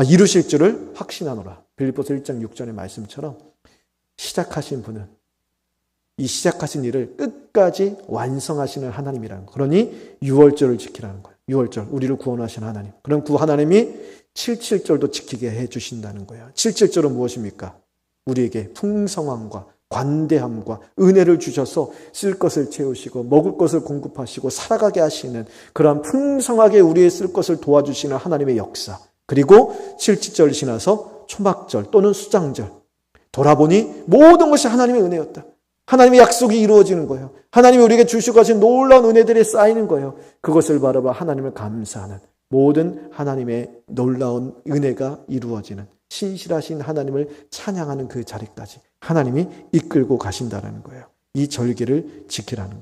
이루실 줄을 확신하노라. 빌립보서 1장 6절의 말씀처럼 시작하신 분은 이 시작하신 일을 끝까지 완성하시는 하나님이라는 거. 그러니 유월절을 지키라는 거예요. 유월절, 우리를 구원하신 하나님. 그럼 그 하나님이 77절도 지키게 해주신다는 거예요. 77절은 무엇입니까? 우리에게 풍성함과 관대함과 은혜를 주셔서 쓸 것을 채우시고 먹을 것을 공급하시고 살아가게 하시는 그러한 풍성하게 우리의 쓸 것을 도와주시는 하나님의 역사. 그리고 77절 지나서 초막절 또는 수장절. 돌아보니 모든 것이 하나님의 은혜였다. 하나님의 약속이 이루어지는 거예요. 하나님이 우리에게 주시고 하신 놀라운 은혜들이 쌓이는 거예요. 그것을 바라봐 하나님을 감사하는 모든 하나님의 놀라운 은혜가 이루어지는 신실하신 하나님을 찬양하는 그 자리까지 하나님이 이끌고 가신다는 거예요. 이 절기를 지키라는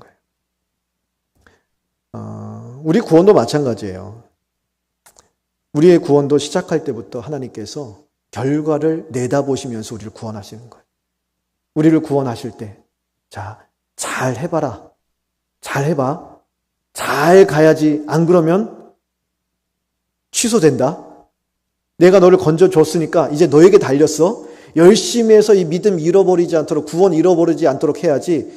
거예요. 우리 구원도 마찬가지예요. 우리의 구원도 시작할 때부터 하나님께서 결과를 내다보시면서 우리를 구원하시는 거예요. 우리를 구원하실 때 잘 해봐라. 잘 해봐. 잘 가야지. 안 그러면 취소된다. 내가 너를 건져줬으니까 이제 너에게 달렸어. 열심히 해서 이 믿음 잃어버리지 않도록, 구원 잃어버리지 않도록 해야지.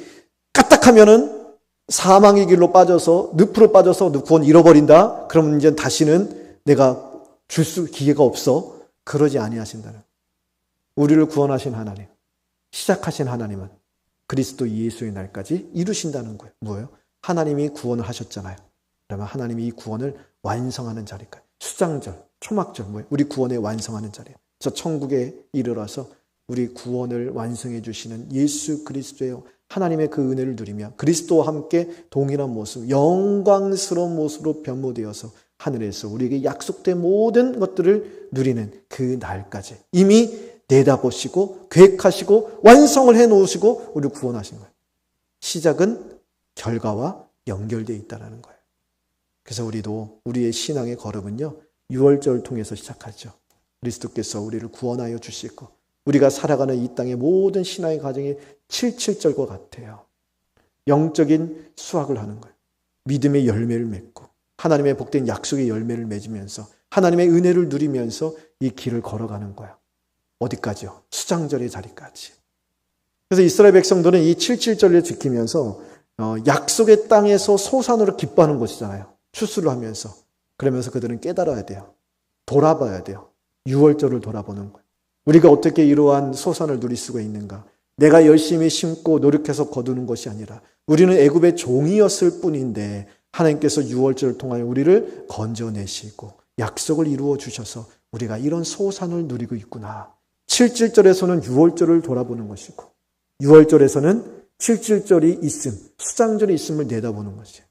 까딱하면은 사망의 길로 빠져서, 늪으로 빠져서 너 구원 잃어버린다. 그러면 이제 다시는 내가 줄 기회가 없어. 그러지 아니하신다는. 우리를 구원하신 하나님, 시작하신 하나님은 그리스도 예수의 날까지 이루신다는 거예요. 뭐예요? 하나님이 구원을 하셨잖아요. 그러면 하나님이 이 구원을 완성하는 자리까지. 수장절, 초막절, 뭐예요? 우리 구원을 완성하는 자리예요. 저 천국에 이르러서 우리 구원을 완성해 주시는 예수 그리스도의 하나님의 그 은혜를 누리며 그리스도와 함께 동일한 모습, 영광스러운 모습으로 변모되어서 하늘에서 우리에게 약속된 모든 것들을 누리는 그 날까지 이미 내다보시고 계획하시고 완성을 해놓으시고 우리를 구원하신 거예요. 시작은 결과와 연결되어 있다는 거예요. 그래서 우리도 우리의 신앙의 걸음은요, 유월절을 통해서 시작하죠. 그리스도께서 우리를 구원하여 주시고 우리가 살아가는 이 땅의 모든 신앙의 과정이 77절과 같아요. 영적인 수확을 하는 거예요. 믿음의 열매를 맺고 하나님의 복된 약속의 열매를 맺으면서 하나님의 은혜를 누리면서 이 길을 걸어가는 거예요. 어디까지요? 수장절의 자리까지. 그래서 이스라엘 백성들은 이 77절을 지키면서 약속의 땅에서 소산으로 기뻐하는 것이잖아요. 추수를 하면서. 그러면서 그들은 깨달아야 돼요. 돌아봐야 돼요. 유월절을 돌아보는 거예요. 우리가 어떻게 이러한 소산을 누릴 수가 있는가? 내가 열심히 심고 노력해서 거두는 것이 아니라 우리는 애굽의 종이었을 뿐인데 하나님께서 유월절을 통하여 우리를 건져내시고 약속을 이루어 주셔서 우리가 이런 소산을 누리고 있구나. 77절에서는 유월절을 돌아보는 것이고 6월절에서는 77절이 있음, 수장절이 있음을 내다보는 것이에요.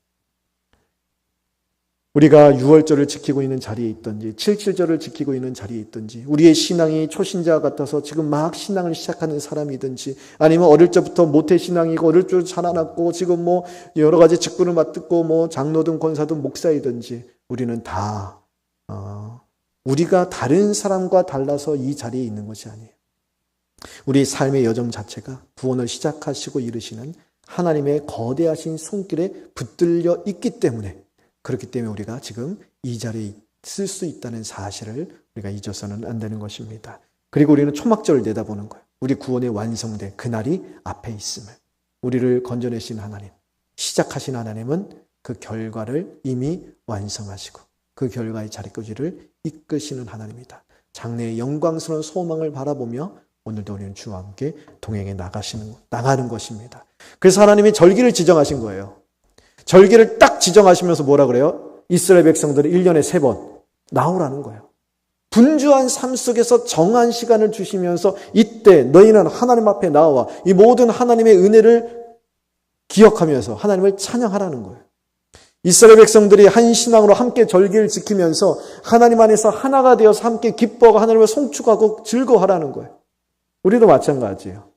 우리가 6월절을 지키고 있는 자리에 있든지 77절을 지키고 있는 자리에 있든지 우리의 신앙이 초신자 같아서 지금 막 신앙을 시작하는 사람이든지 아니면 어릴 적부터 모태신앙이고 어릴 적 자라났고 지금 뭐 여러 가지 직분을 맡고 뭐 장로든 권사든 목사이든지 우리는 다 우리가 다른 사람과 달라서 이 자리에 있는 것이 아니에요. 우리 삶의 여정 자체가 구원을 시작하시고 이르시는 하나님의 거대하신 손길에 붙들려 있기 때문에 그렇기 때문에 우리가 지금 이 자리에 있을 수 있다는 사실을 우리가 잊어서는 안 되는 것입니다. 그리고 우리는 초막절을 내다보는 거예요. 우리 구원의 완성된 그날이 앞에 있음을. 우리를 건져내신 하나님, 시작하신 하나님은 그 결과를 이미 완성하시고 그 결과의 자리까지 우리를 이끄시는 하나님이다. 장래의 영광스러운 소망을 바라보며 오늘도 우리는 주와 함께 동행해 나가는 것입니다. 그래서 하나님이 절기를 지정하신 거예요. 절기를 딱 지정하시면서 뭐라 그래요? 이스라엘 백성들을 1년에 3번 나오라는 거예요. 분주한 삶 속에서 정한 시간을 주시면서 이때 너희는 하나님 앞에 나와 이 모든 하나님의 은혜를 기억하면서 하나님을 찬양하라는 거예요. 이스라엘 백성들이 한 신앙으로 함께 절기를 지키면서 하나님 안에서 하나가 되어서 함께 기뻐하고 하나님을 송축하고 즐거워하라는 거예요. 우리도 마찬가지예요.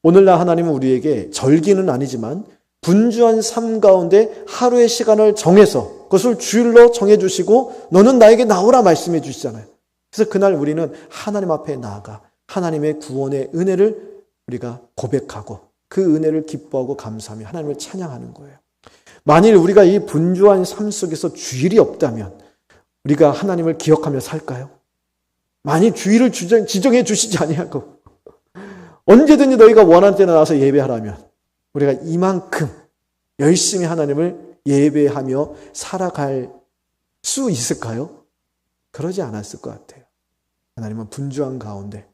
오늘날 하나님은 우리에게 절기는 아니지만 분주한 삶 가운데 하루의 시간을 정해서 그것을 주일로 정해주시고 너는 나에게 나오라 말씀해 주시잖아요. 그래서 그날 우리는 하나님 앞에 나아가 하나님의 구원의 은혜를 우리가 고백하고 그 은혜를 기뻐하고 감사하며 하나님을 찬양하는 거예요. 만일 우리가 이 분주한 삶 속에서 주일이 없다면 우리가 하나님을 기억하며 살까요? 만일 주일을 지정해 주시지 아니하고 언제든지 너희가 원하는 때나 나와서 예배하라면 우리가 이만큼 열심히 하나님을 예배하며 살아갈 수 있을까요? 그러지 않았을 것 같아요. 하나님은 분주한 가운데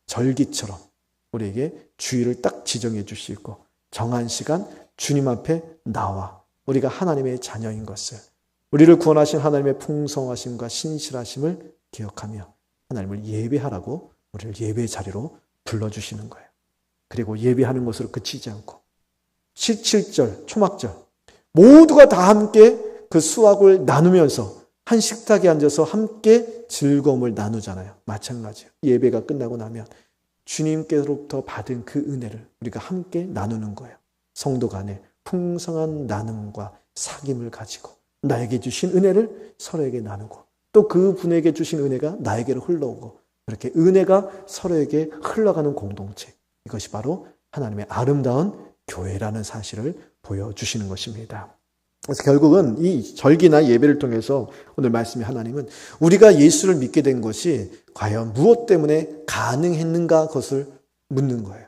절기처럼 우리에게 주일을 딱 지정해 주시고 정한 시간 주님 앞에 나와 우리가 하나님의 자녀인 것을, 우리를 구원하신 하나님의 풍성하심과 신실하심을 기억하며 하나님을 예배하라고 우리를 예배의 자리로 불러주시는 거예요. 그리고 예배하는 것으로 그치지 않고 17절 초막절 모두가 다 함께 그 수확을 나누면서 한 식탁에 앉아서 함께 즐거움을 나누잖아요. 마찬가지예요. 예배가 끝나고 나면 주님께로부터 받은 그 은혜를 우리가 함께 나누는 거예요. 성도 간에 풍성한 나눔과 사귐을 가지고 나에게 주신 은혜를 서로에게 나누고 또 그분에게 주신 은혜가 나에게로 흘러오고 그렇게 은혜가 서로에게 흘러가는 공동체, 이것이 바로 하나님의 아름다운 교회라는 사실을 보여주시는 것입니다. 그래서 결국은 이 절기나 예배를 통해서 오늘 말씀의 하나님은 우리가 예수를 믿게 된 것이 과연 무엇 때문에 가능했는가 그것을 묻는 거예요.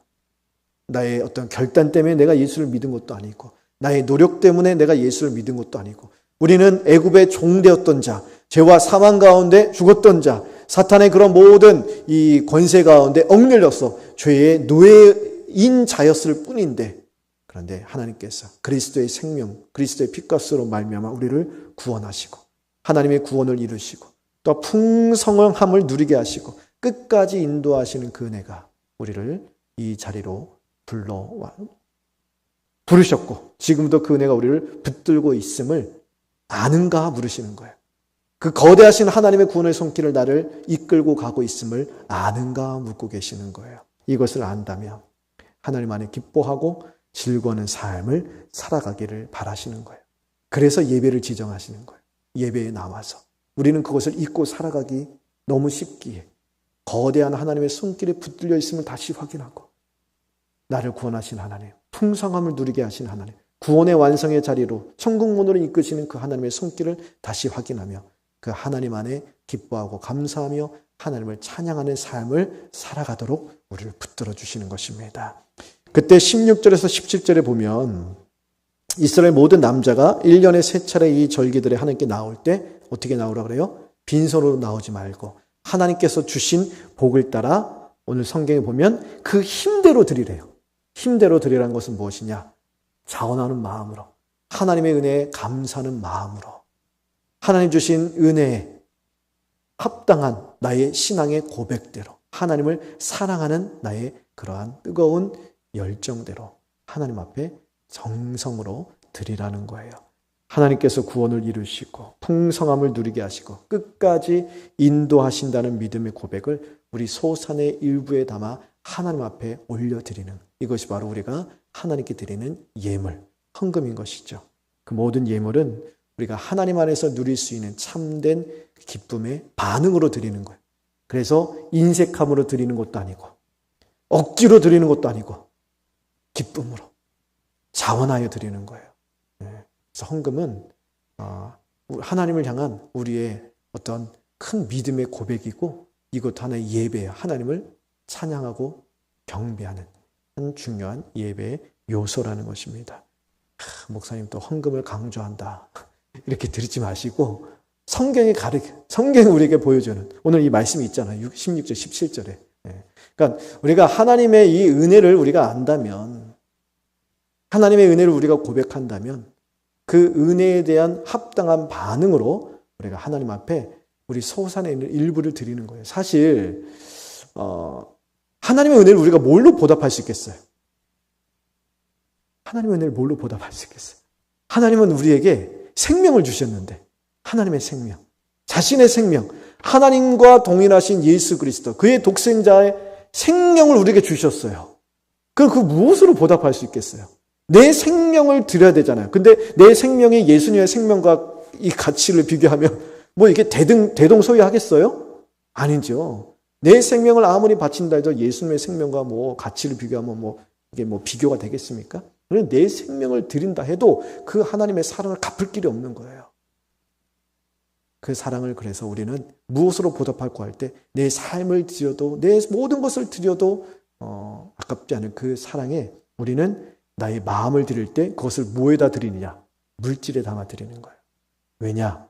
나의 어떤 결단 때문에 내가 예수를 믿은 것도 아니고 나의 노력 때문에 내가 예수를 믿은 것도 아니고 우리는 애굽의 종되었던 자, 죄와 사망 가운데 죽었던 자, 사탄의 그런 모든 이 권세 가운데 억눌려서 죄의 노예인 자였을 뿐인데 그런데 하나님께서 그리스도의 생명, 그리스도의 피값으로 말미암아 우리를 구원하시고 하나님의 구원을 이루시고 또 풍성함을 누리게 하시고 끝까지 인도하시는 그 은혜가 우리를 이 자리로 부르셨고 지금도 그 은혜가 우리를 붙들고 있음을 아는가 물으시는 거예요. 그 거대하신 하나님의 구원의 손길을 나를 이끌고 가고 있음을 아는가 묻고 계시는 거예요. 이것을 안다면 하나님 안에 기뻐하고 즐거워하는 삶을 살아가기를 바라시는 거예요. 그래서 예배를 지정하시는 거예요. 예배에 나와서 우리는 그것을 잊고 살아가기 너무 쉽기에 거대한 하나님의 손길에 붙들려 있음을 다시 확인하고 나를 구원하신 하나님, 풍성함을 누리게 하신 하나님, 구원의 완성의 자리로 천국문으로 이끄시는 그 하나님의 손길을 다시 확인하며 그 하나님 안에 기뻐하고 감사하며 하나님을 찬양하는 삶을 살아가도록 우리를 붙들어 주시는 것입니다. 그때 16절에서 17절에 보면 이스라엘 모든 남자가 1년에 3차례 이 절기들에 하나님께 나올 때 어떻게 나오라 그래요? 빈손으로 나오지 말고 하나님께서 주신 복을 따라 오늘 성경에 보면 그 힘대로 드리래요. 힘대로 드리라는 것은 무엇이냐? 자원하는 마음으로, 하나님의 은혜에 감사하는 마음으로, 하나님 주신 은혜에 합당한 나의 신앙의 고백대로, 하나님을 사랑하는 나의 그러한 뜨거운 열정대로 하나님 앞에 정성으로 드리라는 거예요. 하나님께서 구원을 이루시고 풍성함을 누리게 하시고 끝까지 인도하신다는 믿음의 고백을 우리 소산의 일부에 담아 하나님 앞에 올려드리는, 이것이 바로 우리가 하나님께 드리는 예물, 헌금인 것이죠. 그 모든 예물은 우리가 하나님 안에서 누릴 수 있는 참된 기쁨의 반응으로 드리는 거예요. 그래서 인색함으로 드리는 것도 아니고 억지로 드리는 것도 아니고 기쁨으로 자원하여 드리는 거예요. 그래서 헌금은 하나님을 향한 우리의 어떤 큰 믿음의 고백이고 이것도 하나의 예배예요. 하나님을 찬양하고 경배하는 한 중요한 예배의 요소라는 것입니다. 목사님 또 헌금을 강조한다 이렇게 들지 마시고 성경이 우리에게 보여주는 오늘 이 말씀이 있잖아요. 16절 17절에. 그러니까 우리가 하나님의 이 은혜를 우리가 안다면, 하나님의 은혜를 우리가 고백한다면 그 은혜에 대한 합당한 반응으로 우리가 하나님 앞에 우리 소산에 있는 일부를 드리는 거예요. 사실 하나님의 은혜를 우리가 뭘로 보답할 수 있겠어요? 하나님의 은혜를 뭘로 보답할 수 있겠어요? 하나님은 우리에게 생명을 주셨는데, 하나님의 생명, 자신의 생명, 하나님과 동일하신 예수 그리스도, 그의 독생자의 생명을 우리에게 주셨어요. 그 무엇으로 보답할 수 있겠어요? 내 생명을 드려야 되잖아요. 근데 내 생명이 예수님의 생명과 이 가치를 비교하면 뭐 이게 대동소이하겠어요? 아니죠. 내 생명을 아무리 바친다 해도 예수님의 생명과 뭐 가치를 비교하면 뭐 이게 뭐 비교가 되겠습니까? 내 생명을 드린다 해도 그 하나님의 사랑을 갚을 길이 없는 거예요. 그 사랑을 그래서 우리는 무엇으로 보답할까 할 때 내 삶을 드려도 내 모든 것을 드려도 아깝지 않은 그 사랑에 우리는 나의 마음을 드릴 때 그것을 뭐에다 드리느냐? 물질에 담아 드리는 거예요. 왜냐?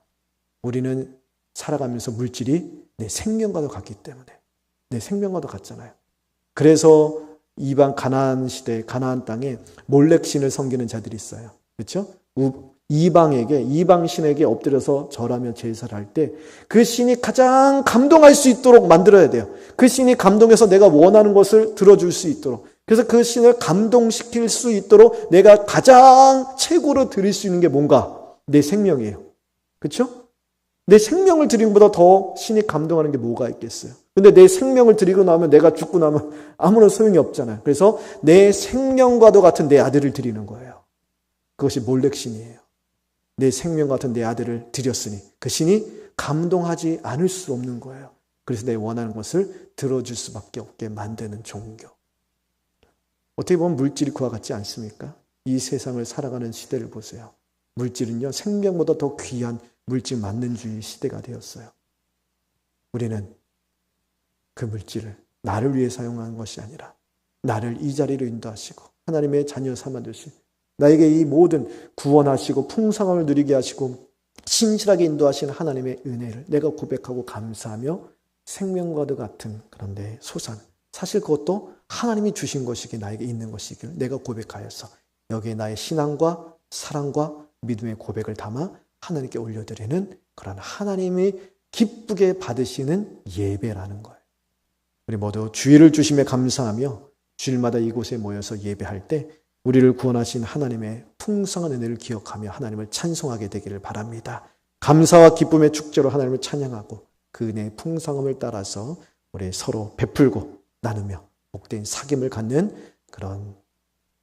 우리는 살아가면서 물질이 내 생명과도 같기 때문에. 내 생명과도 같잖아요. 그래서 이방 가나안 시대, 가나안 땅에 몰렉신을 섬기는 자들이 있어요. 그렇죠? 이방 신에게 엎드려서 절하며 제사를 할 때 그 신이 가장 감동할 수 있도록 만들어야 돼요. 그 신이 감동해서 내가 원하는 것을 들어줄 수 있도록. 그래서 그 신을 감동시킬 수 있도록 내가 가장 최고로 드릴 수 있는 게 뭔가? 내 생명이에요. 그렇죠? 내 생명을 드리는 것보다 더 신이 감동하는 게 뭐가 있겠어요? 근데 내 생명을 드리고 나면 내가 죽고 나면 아무런 소용이 없잖아요. 그래서 내 생명과도 같은 내 아들을 드리는 거예요. 그것이 몰렉신이에요. 내 생명 같은 내 아들을 드렸으니 그 신이 감동하지 않을 수 없는 거예요. 그래서 내 원하는 것을 들어줄 수밖에 없게 만드는 종교. 어떻게 보면 물질이 그와 같지 않습니까? 이 세상을 살아가는 시대를 보세요. 물질은요, 생명보다 더 귀한 물질 만능주의 시대가 되었어요. 우리는 그 물질을 나를 위해 사용하는 것이 아니라 나를 이 자리로 인도하시고 하나님의 자녀 삼아주신 나에게 이 모든 구원하시고 풍성함을 누리게 하시고 신실하게 인도하신 하나님의 은혜를 내가 고백하고 감사하며 생명과도 같은 그런 내 소산, 사실 그것도 하나님이 주신 것이기 나에게 있는 것이기를 내가 고백하여서 여기에 나의 신앙과 사랑과 믿음의 고백을 담아 하나님께 올려드리는 그런 하나님이 기쁘게 받으시는 예배라는 거예요. 우리 모두 주일을 주심에 감사하며 주일마다 이곳에 모여서 예배할 때 우리를 구원하신 하나님의 풍성한 은혜를 기억하며 하나님을 찬송하게 되기를 바랍니다. 감사와 기쁨의 축제로 하나님을 찬양하고 그 은혜의 풍성함을 따라서 우리 서로 베풀고 나누며 복된 사귐을 갖는 그런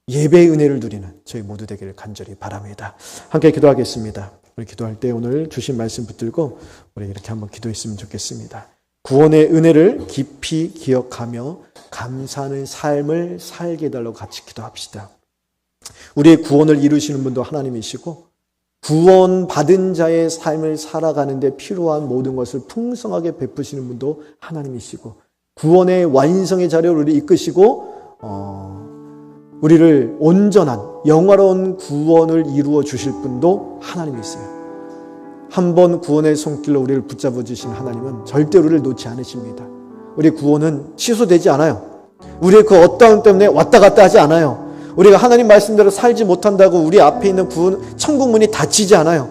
예배의 은혜를 누리는 저희 모두 되기를 간절히 바랍니다. 함께 기도하겠습니다. 우리 기도할 때 오늘 주신 말씀 붙들고 우리 이렇게 한번 기도했으면 좋겠습니다. 구원의 은혜를 깊이 기억하며 감사하는 삶을 살게 해달라고 같이 기도합시다. 우리의 구원을 이루시는 분도 하나님이시고 구원받은 자의 삶을 살아가는데 필요한 모든 것을 풍성하게 베푸시는 분도 하나님이시고 구원의 완성의 자리로 우리를 이끄시고 우리를 온전한 영화로운 구원을 이루어 주실 분도 하나님이세요. 한번 구원의 손길로 우리를 붙잡아 주신 하나님은 절대 우리를 놓지 않으십니다. 우리 구원은 취소되지 않아요. 우리의 그 어떠함 때문에 왔다 갔다 하지 않아요. 우리가 하나님 말씀대로 살지 못한다고 우리 앞에 있는 구원, 천국 문이 닫히지 않아요.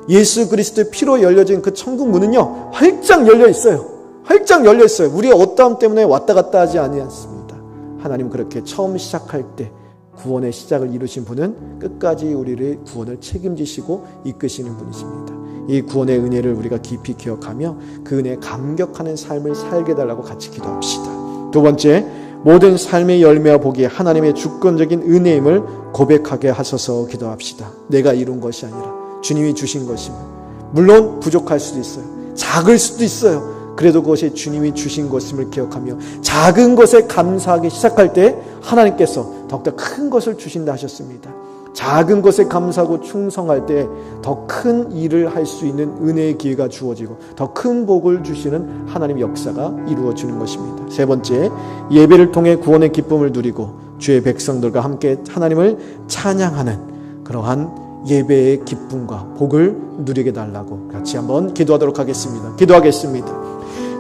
예수 그리스도의 피로 열려진 그 천국 문은요, 활짝 열려 있어요. 활짝 열려 있어요. 우리의 어떠함 때문에 왔다 갔다 하지 않습니다. 하나님 그렇게 처음 시작할 때 구원의 시작을 이루신 분은 끝까지 우리의 구원을 책임지시고 이끄시는 분이십니다. 이 구원의 은혜를 우리가 깊이 기억하며 그 은혜에 감격하는 삶을 살게 해달라고 같이 기도합시다. 두 번째, 모든 삶의 열매와 복이 하나님의 주권적인 은혜임을 고백하게 하소서 기도합시다. 내가 이룬 것이 아니라 주님이 주신 것입니다. 물론 부족할 수도 있어요. 작을 수도 있어요. 그래도 그것이 주님이 주신 것임을 기억하며 작은 것에 감사하기 시작할 때 하나님께서 더욱더 큰 것을 주신다 하셨습니다. 작은 것에 감사하고 충성할 때 더 큰 일을 할 수 있는 은혜의 기회가 주어지고 더 큰 복을 주시는 하나님의 역사가 이루어지는 것입니다. 세 번째, 예배를 통해 구원의 기쁨을 누리고 주의 백성들과 함께 하나님을 찬양하는 그러한 예배의 기쁨과 복을 누리게 달라고 같이 한번 기도하도록 하겠습니다. 기도하겠습니다.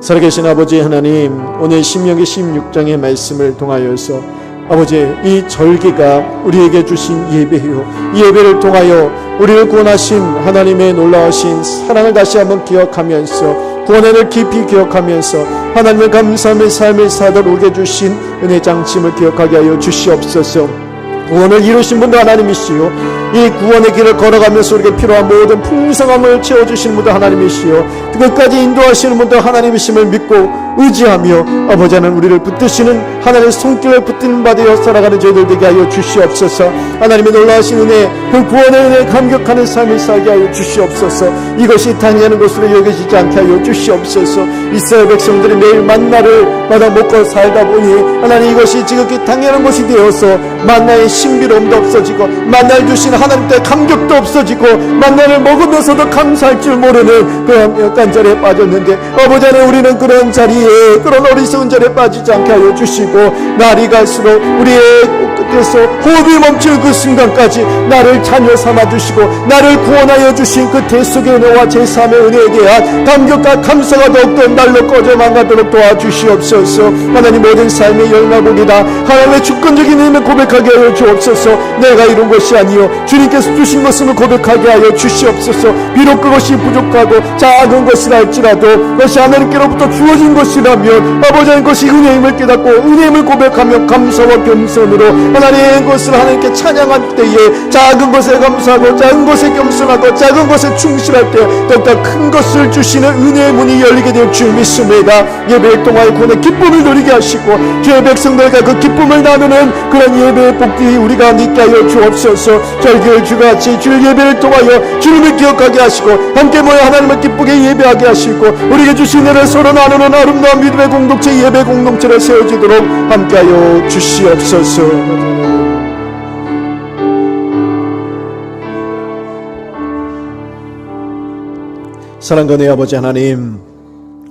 살아계신 아버지 하나님, 오늘 신명기 16장의 말씀을 통하여서 아버지, 이 절기가 우리에게 주신 예배요, 이 예배를 통하여 우리를 구원하신 하나님의 놀라우신 사랑을 다시 한번 기억하면서 구원을 깊이 기억하면서 하나님의 감사함의 삶을 살도록 우리에게 주신 은혜 장침을 기억하게 하여 주시옵소서. 구원을 이루신 분도 하나님이시요 이 구원의 길을 걸어가면서 우리에게 필요한 모든 풍성함을 채워주시는 분도 하나님이시요 끝까지 인도하시는 분도 하나님이심을 믿고 의지하며 아버지 하나님 우리를 붙드시는 하나님의 손길을 붙든 바 되어 살아가는 저희들 되게 하여 주시옵소서. 하나님의 놀라우신 은혜, 그 구원의 은혜에 감격하는 삶을 살게 하여 주시옵소서. 이것이 당연한 것으로 여겨지지 않게 하여 주시옵소서. 이스라엘 백성들이 매일 만나를 마다 먹고 살다 보니 하나님 이것이 지극히 당연한 것이 되어서 만나의 신비로움도 없어지고 만나를 주신 하나님께 감격도 없어지고 만나를 먹으면서도 감사할 줄 모르는 그런 약간 자리에 빠졌는데 아버지 하나님 우리는 그런 자리에 그런 어리석은 자리에 빠지지 않게 하여 주시고 날이 갈수록 우리의 끝에서 호흡이 멈추는 그 순간까지 나를 자녀 삼아 주시고 나를 구원하여 주신 그 대속의 은혜와 제3의 은혜에 대한 감격과 감사가 더욱더 날로 꺼져만 가도록 도와주시옵소서. 하나님 모든 삶의 열나복이다 하나님의 주권적인 힘을 고백하게 하여 주옵소서. 내가 이룬 것이 아니요 주님께서 주신 것을 고백하게 하여 주시옵소서. 비록 그것이 부족하고 작은 것이라 할지라도 그것이 하나님께로부터 주어진 것이라면 아버지 하나님 그것이 은혜임을 깨닫고 은혜임을 고백하며 감사와 겸손으로 하나님의 것을 하나님께 찬양할 때에 작은 것에 감사하고 작은 것에 겸손하고 작은 것에 충실할 때 더욱더 큰 것을 주시는 은혜의 문이 열리게 될 줄 믿습니다. 예배를 통하여 구원의 기쁨을 누리게 하시고 주의 백성들과 그 기쁨을 나누는 그런 예배의 복이 우리가 믿게 하여 주옵소서. 절기를 주같이 주의 예배를 통하여 주님을 기억하게 하시고 함께 모여 하나님을 기쁘게 예배하게 하시고 우리에게 주신 은혜를 서로 나누는 아름다운 믿음의 공동체 예배 공동체를 세워지도록 함께하여 주시옵소서. 사랑과 내 아버지 하나님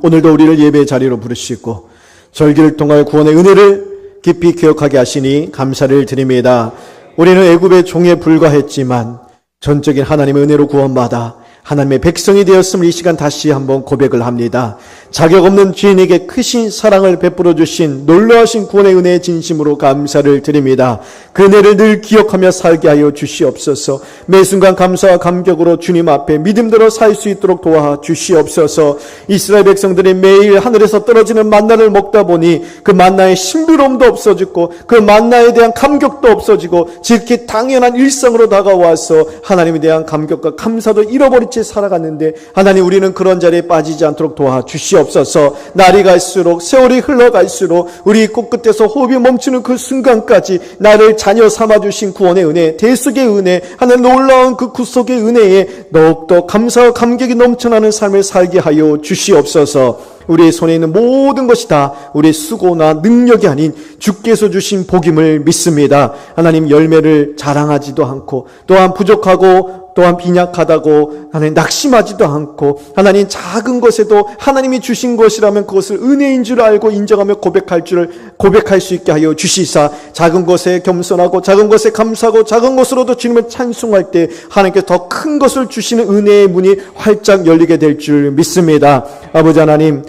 오늘도 우리를 예배의 자리로 부르시고 절기를 통하여 구원의 은혜를 깊이 기억하게 하시니 감사를 드립니다. 우리는 애굽의 종에 불과했지만 전적인 하나님의 은혜로 구원받아 하나님의 백성이 되었음을 이 시간 다시 한번 고백을 합니다. 자격 없는 죄인에게 크신 사랑을 베풀어 주신 놀라우신 구원의 은혜에 진심으로 감사를 드립니다. 그 은혜를 늘 기억하며 살게 하여 주시옵소서. 매 순간 감사와 감격으로 주님 앞에 믿음대로 살 수 있도록 도와 주시옵소서. 이스라엘 백성들이 매일 하늘에서 떨어지는 만나를 먹다 보니 그 만나의 신비로움도 없어지고 그 만나에 대한 감격도 없어지고 지극히 당연한 일상으로 다가와서 하나님에 대한 감격과 감사도 잃어버린 채 살아갔는데 하나님 우리는 그런 자리에 빠지지 않도록 도와주시옵소서. 날이 갈수록 세월이 흘러갈수록 우리 코끝에서 호흡이 멈추는 그 순간까지 나를 자녀 삼아주신 구원의 은혜 대속의 은혜 하나님 놀라운 그 구속의 은혜에 더욱더 감사와 감격이 넘쳐나는 삶을 살게 하여 주시옵소서. 우리의 손에 있는 모든 것이 다 우리의 수고나 능력이 아닌 주께서 주신 복임을 믿습니다. 하나님 열매를 자랑하지도 않고 또한 부족하고 또한 빈약하다고 하나님 낙심하지도 않고 하나님 작은 것에도 하나님이 주신 것이라면 그것을 은혜인 줄 알고 인정하며 고백할 수 있게 하여 주시사 작은 것에 겸손하고 작은 것에 감사하고 작은 것으로도 주님을 찬송할 때 하나님께 더 큰 것을 주시는 은혜의 문이 활짝 열리게 될 줄 믿습니다. 아버지 하나님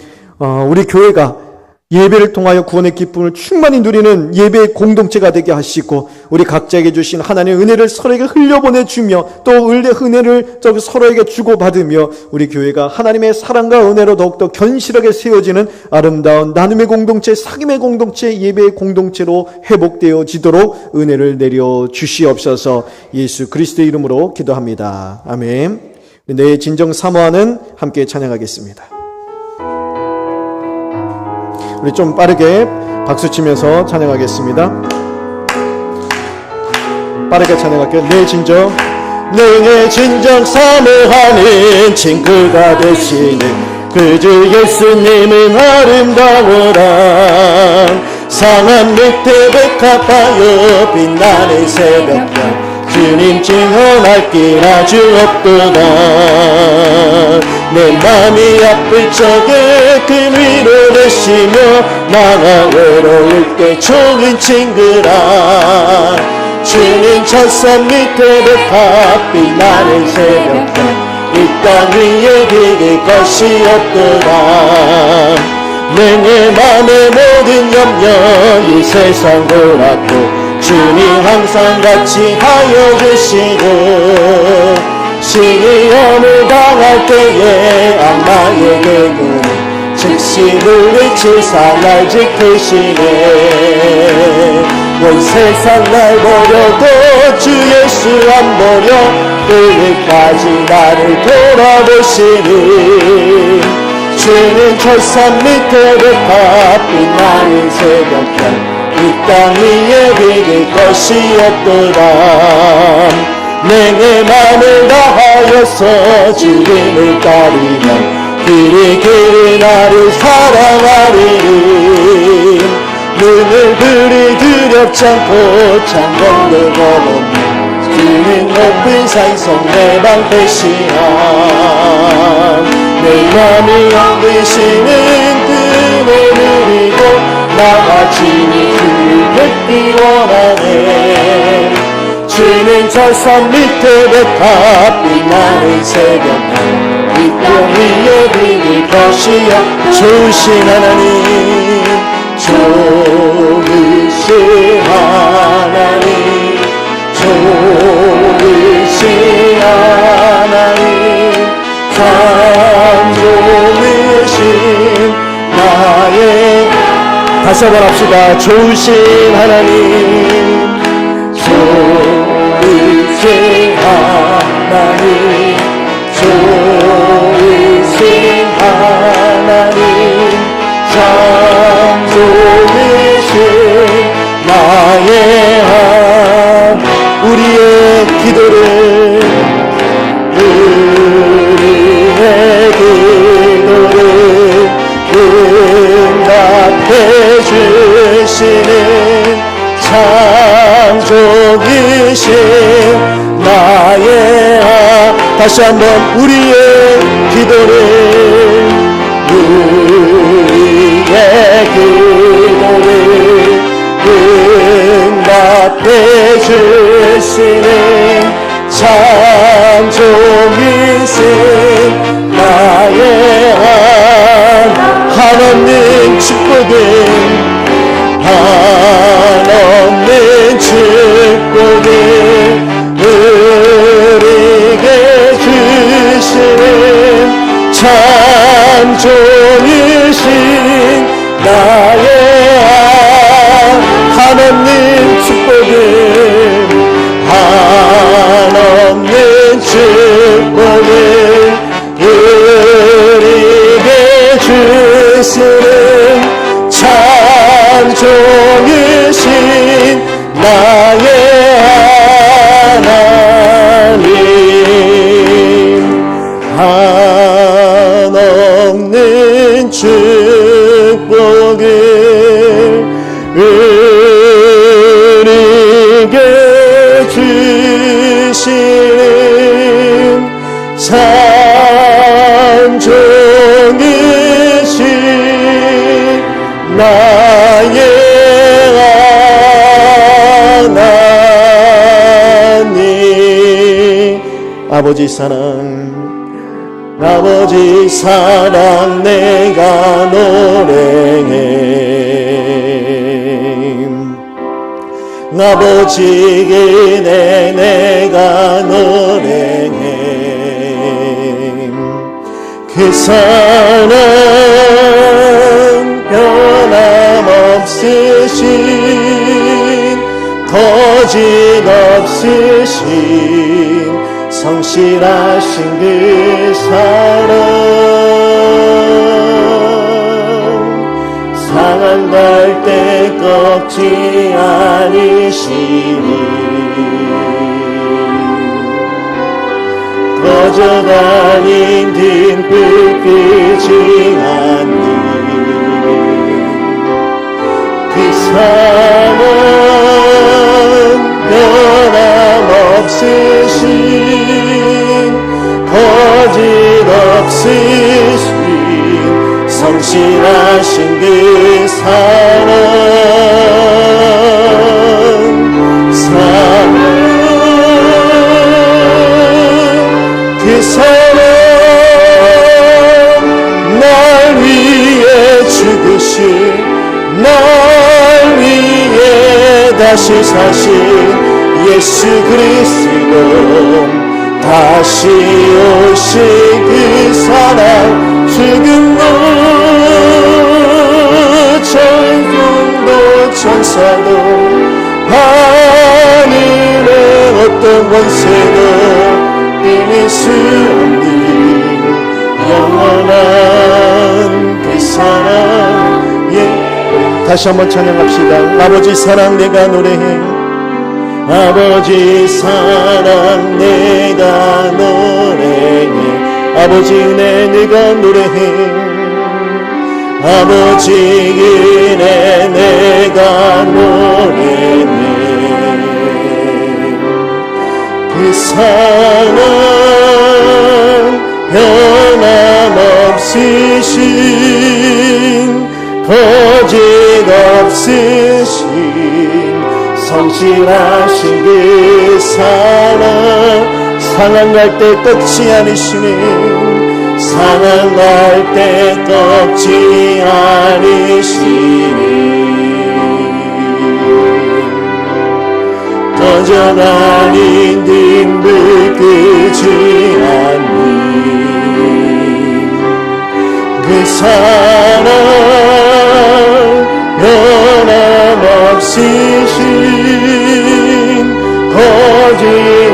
우리 교회가 예배를 통하여 구원의 기쁨을 충만히 누리는 예배의 공동체가 되게 하시고 우리 각자에게 주신 하나님의 은혜를 서로에게 흘려보내주며 또 은혜를 서로에게 주고받으며 우리 교회가 하나님의 사랑과 은혜로 더욱더 견실하게 세워지는 아름다운 나눔의 공동체, 사귐의 공동체, 예배의 공동체로 회복되어지도록 은혜를 내려 주시옵소서. 예수 그리스도의 이름으로 기도합니다. 아멘. 내 진정 사모하는 함께 찬양하겠습니다. 우리 좀 빠르게 박수치면서 찬양하겠습니다. 빠르게 찬양할게요. 내 진정 사모하는 친구가 되시는 그 주 예수님은 아름다워라. 상한 밑에 백합하여 빛나는 새벽별 주님 증언할 길 아주 없도다. 내 맘이 아플 적에 그 위로 되시며 나가 외로울 때 좋은 친구라. 주님 첫산 밑에 백합 빛나는 새벽별 이 땅 위에 비길 것이 없도다. 내 맘의 모든 염려 이 세상 돌았고 주님 항상 같이 하여 주시는 시험을 당할 때에 악마의 계획은 즉시 물리치사 날 지키시네. 온 세상 날 버려도 주 예수 안 버려 끝까지 나를 돌아보시니 주는 철산 밑에 백합 빛나는 새벽별 이 땅 위에 비길 것이 없도다 내게 맘을 다하여서 주님을 따르면 길이 나를 사랑하리니 눈을 들이들여 참고 창건을 걸어오면 주는 높은 산성 내 방 대시함 내 맘이 엉드시는 뜸을 누리고 나아지니 그를 뵙기 원하네 주는 저 산 밑에 백합 빛나는 새벽별 이 땅 위에 비길 것이여 좋으신 하나님 좋으신 하나님 좋으신 하나님 참 좋으신 나의 다시 한번 합시다 좋으신 하나님 좋으신 하나님 좋으신 하나님 참 좋으신 나의 우리의 기도를 응답해 주시는 참 좋으신 나의 다시 한번 우리의 기도를 응답해 주시는 참 좋으신 나의 한없는 축복은 한없는 축복을 우리에게 주시는 참 좋으신 나의 한없는 축복을 한없는 축복을 우리에게 주시는 참 좋으신 나의 하나님 한없는 축복을 우리에게 주시는 참 좋으신 나의 하나님 아버지 사랑 내가 노래해 아버지 은혜 내가 노래해 그 사랑 변함없으신 거짓없으신 성실하신 그 사랑 상한 갈 때 꺾지 않으시니 꺼져가는 등불 끄지 않니 그 사랑 변함없으신 거짓없으신 성실하신 그 사랑 그 사랑 날 위해 죽으신 날 위해 다시 사신 예수 그리스도 다시 오신 그 사랑 죽음도 천국도 천사도 하늘의 어떤 권세도 이길 수 없는 영원한 그 사랑. 다시 한번 찬양합시다. 아버지 사랑 내가 노래해. 아버지 사랑 내가 노래해. 아버지 은혜 내가 노래해. 아버지 은혜 내가 노래해. 그 사랑 변함없으신 거짓 없으신 성실하신 그 사랑. 상한 갈 때 꺾지 않으시네. 상한 갈 때 꺾지 않으시네. 떠져가는 등불 끄지 않는 그 사랑 변함없으신 거짓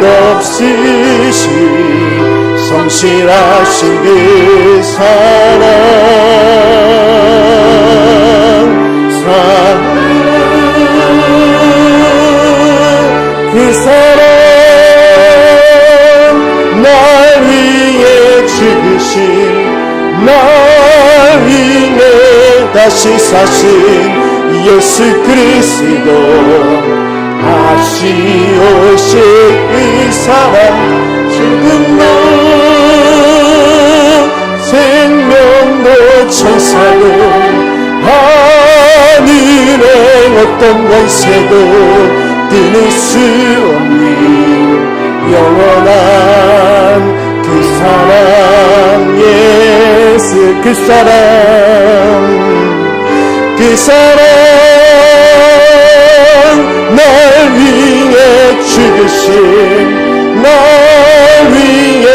없으신 성실하신 그 사랑. 그 사랑 날 위해 죽으신 날 위해 다시 사신 예수 그리스도 다시 오실 그 사랑. 지금도 생명도 천사도 하늘의 어떤 권세도 끊을 수 없는 영원한 그 사랑. 예수 그 사랑. 그 사랑 날 위해 죽으신 날 위해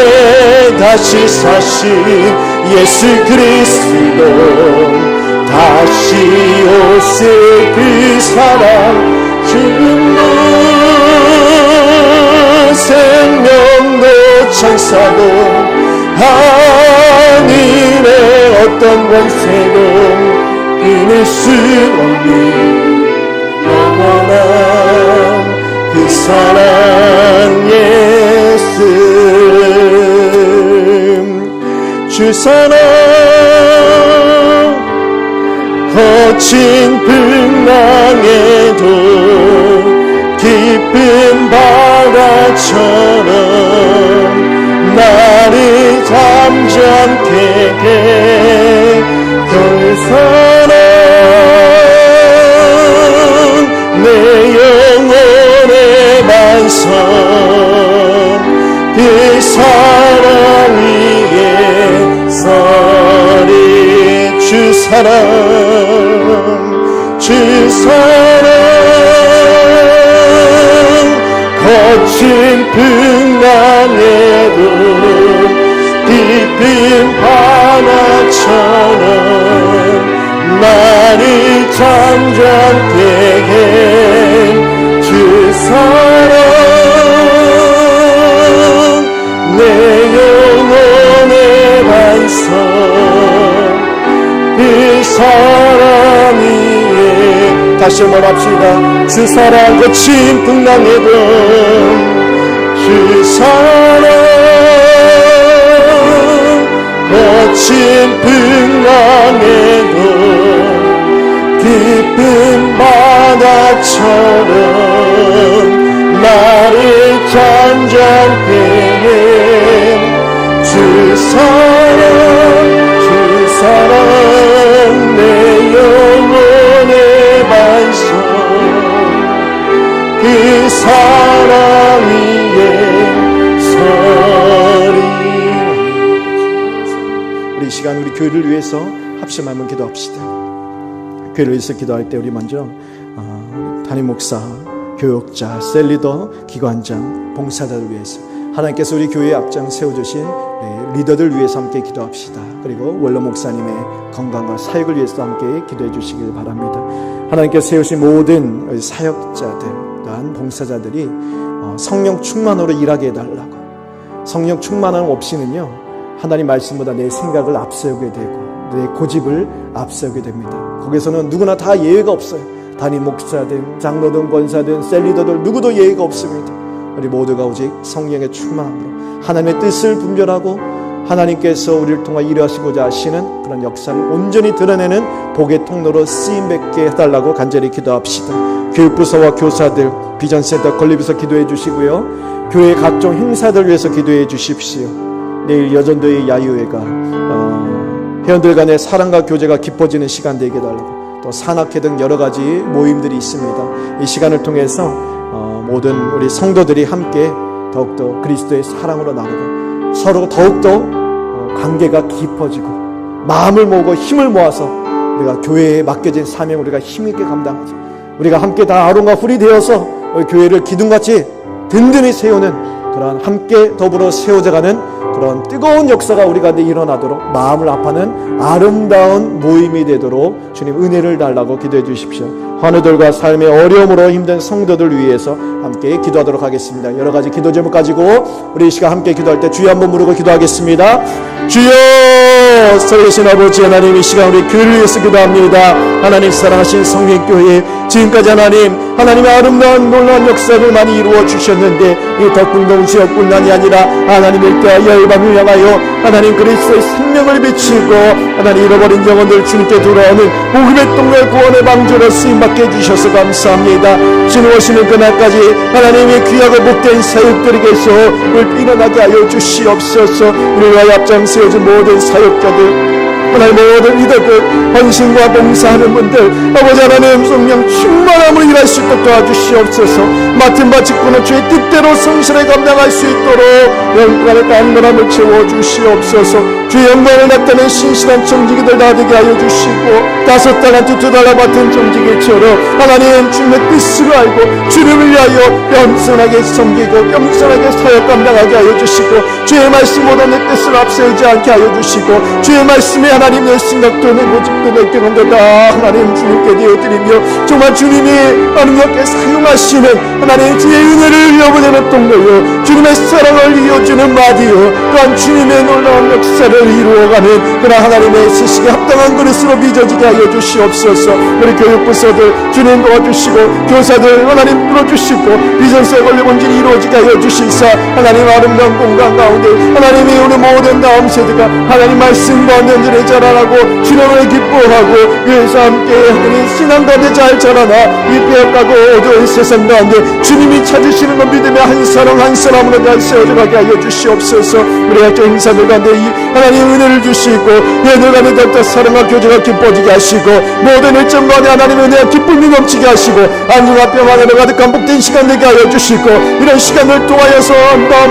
다시 사신 예수 그리스도 다시 오실 그 사랑. 지금도 생명도 천사도 하늘의 어떤 권세도 끊을 수 없는 영원한 그 사랑. 예수 주 사랑 거친 풍랑에도 깊은 바다처럼 나를 잠잠케 해. 그 사랑 내 영혼의 반성. 그 사랑 위에 서리. 주 사랑 주 사랑 거친 풍랑에도 깊은 바다처럼 나를 잠잠케 해. 주 사랑 내 영혼의 반성. 그 사랑 위에 다시 한번 합시다. 주 사랑 거친 풍랑에도 주 사랑 거친 풍랑에도 깊은 바다처럼 나를 잠잠케 해. 주 사랑 주 사랑 내 영혼의 반성. 그 사랑 위에 서리. 우리 이 시간 우리 교회를 위해서 합심 한번 기도합시다. 교회를 위해서 기도할 때 우리 먼저 담임 목사, 교역자, 셀리더, 기관장, 봉사자를 위해서 하나님께서 우리 교회의 앞장 세워주신 리더들 위해서 함께 기도합시다. 그리고 원로 목사님의 건강과 사역을 위해서 함께 기도해 주시길 바랍니다. 하나님께서 세우신 모든 사역자들, 또한 봉사자들이 성령 충만으로 일하게 해달라고. 성령 충만함 없이는요, 하나님 말씀보다 내 생각을 앞세우게 되고 내 고집을 앞세우게 됩니다. 거기서는 누구나 다 예외가 없어요. 담임 목사든 장로든 권사든 셀리더들 누구도 예외가 없습니다. 우리 모두가 오직 성령의 충만함으로 하나님의 뜻을 분별하고 하나님께서 우리를 통해 일하시고자 하시는 그런 역사를 온전히 드러내는 복의 통로로 쓰임받게 해달라고 간절히 기도합시다. 교육부서와 교사들, 비전센터 건립에서 기도해 주시고요, 교회 각종 행사들 위해서 기도해 주십시오. 내일 여전도의 야유회가 회원들 간의 사랑과 교제가 깊어지는 시간 되게 해달라고, 또 산악회 등 여러 가지 모임들이 있습니다. 이 시간을 통해서 모든 우리 성도들이 함께 더욱더 그리스도의 사랑으로 나누고 서로 더욱더 관계가 깊어지고 마음을 모으고 힘을 모아서 우리가 교회에 맡겨진 사명을 우리가 힘있게 감당하자. 우리가 함께 다 아론과 훌이 되어서 교회를 기둥같이 든든히 세우는 그런 함께 더불어 세워져가는 그런 뜨거운 역사가 우리 가운데 일어나도록 마음을 합하는 아름다운 모임이 되도록 주님 은혜를 달라고 기도해 주십시오. 환우들과 삶의 어려움으로 힘든 성도들 위해서 함께 기도하도록 하겠습니다. 여러 가지 기도 제목 가지고 우리 이 시간 함께 기도할 때 주여 한번 부르고 기도하겠습니다. 주여, 살아계신 아버지 하나님, 이 시간 우리 교회를 위해서 기도합니다. 하나님 사랑하신 성령교회, 지금까지 하나님의 아름다운 놀라운 역사를 많이 이루어 주셨는데 이 덕분동 지역뿐만이 아니라 하나님의 때와 열방을 향하여 하나님 그리스도의 생명을 비치고 하나님 잃어버린 영혼들 주님께 돌아오는 복음의 통로 구원의 방주로 쓰임받게 해주셔서 감사합니다. 주님 오시는 그날까지 하나님의 귀하고 복된 사역들에게서 일어나게 하여 주시옵소서. 우리 위하여 앞장 세워진 모든 사역자들, 하나님 모든 리더들, 헌신과 봉사하는 분들, 아버지 하나님 성령 충만함으로 일할 수 있도록 도와주시옵소서. 맡은 바 직분을 주의 뜻대로 성실하게 감당할 수 있도록 영광의 강건함을 채워주시옵소서. 주의 영광을 나타내는 신실한 정직이들 다 되게 하여 주시고, 다섯 달란 두 달러 받은 정직이처럼 하나님 주님의 뜻을 알고 주님을 위하여 겸손하게 섬기고 겸손하게 사역 감당하게 하여 주시고, 주의 말씀보다 내 뜻을 앞세우지 않게 하여 주시고, 주의 말씀에 하나님 내 생각도 내 모습도 내 경험도 다 하나님 주님께 내어드리며 정말 주님이 아름답게 사용하시는 하나님 주의 은혜를 이어보내는 통로요, 주님의 사랑을 이어주는 마디요, 또한 주님의 놀라운 역사를 이루어가는 그런 하나님의 지식에 합당한 그릇으로 빚어지게 하여 주시옵소서. 우리 교육부서들 주님 도와주시고 교사들 하나님 끌어주시고 비전세 권리본질이 이루어지게 하여 주시사 하나님 아름다운 공간 가운데 하나님이 우리 모든 다음 세대가 하나님 말씀 가운데 은혜를 자라나고 주님을 기뻐하고 그래서 함께 하나님 신앙 가운데 잘 자라나 이 pe역하고 어두운 세상 가운데 주님이 찾으시는 것 믿음의 한 사람 한 사람으로 날 세워져가게 하여 주시옵소서. 우리 각종 행사들 가운데 이 하나님 은혜를 주시고 얘들 가운데 더욱더 사랑과 교제가 깊어지게 하시고 모든 일정 가운데 하나님의 은혜와 기쁨이 넘치게 하시고 안중과 평안으로 가득한 복된 시간 되게 하여 주시고 이런 시간을 통하여서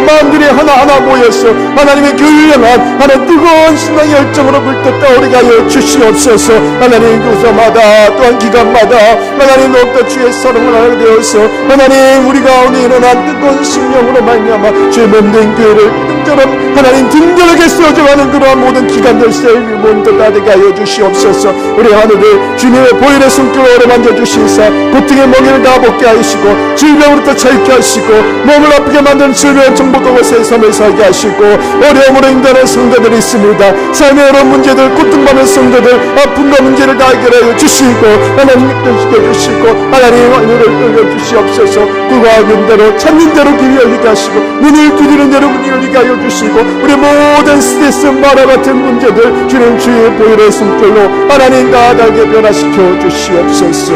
마음들이 하나하나 모여서 하나님의 교회를 향한 하나님 뜨거운 신앙의 열정으로 불뜻 떠오르게 하여 주시옵소서. 하나님 교사마다 또한 기간마다 하나님 더욱더 주의 사랑을 알게 되어서 하나님 우리 가운데 일어난 뜨거운 심령으로 말미암아 주의 몸된 교회를 끈처럼 하나님 든든하게 세워져가는 그러한 모든 기간들 셀미 몸도 다되게 하여 주시옵소서. 우리 하늘을 주님의 보혈의 손길로 만져주시사 고통의 멍에를 다 벗게 하시고 질병으로부터 자유케 하시고 몸을 아프게 만드는 질병의 정복하고 새 삶을 살게 하시고 어려움으로 힘드는 성도들이 있습니다. 삶의 여러 문제들 고통받는 성도들 아픔과 문제를 다 해결하여 주시고 하나님 입변시켜 주시고 하나님 하늘을 끌려 주시옵소서. 구하는 대로 찾는 대로 길이 열리게 하시고 문을 두드리는 대로 문이 열리게 하여 주시고 우리 모든 스트레스 마라 같은 문제들 주님 주의 보혈의 손길로 하나님 다 달게 변화시켜 주시옵소서.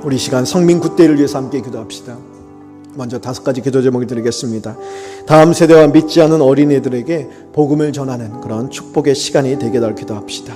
우리 시간 성민 굿데이를 위해서 함께 기도합시다. 먼저 5가지 기도 제목을 드리겠습니다. 다음 세대와 믿지 않은 어린이들에게 복음을 전하는 그런 축복의 시간이 되게 달 기도합시다.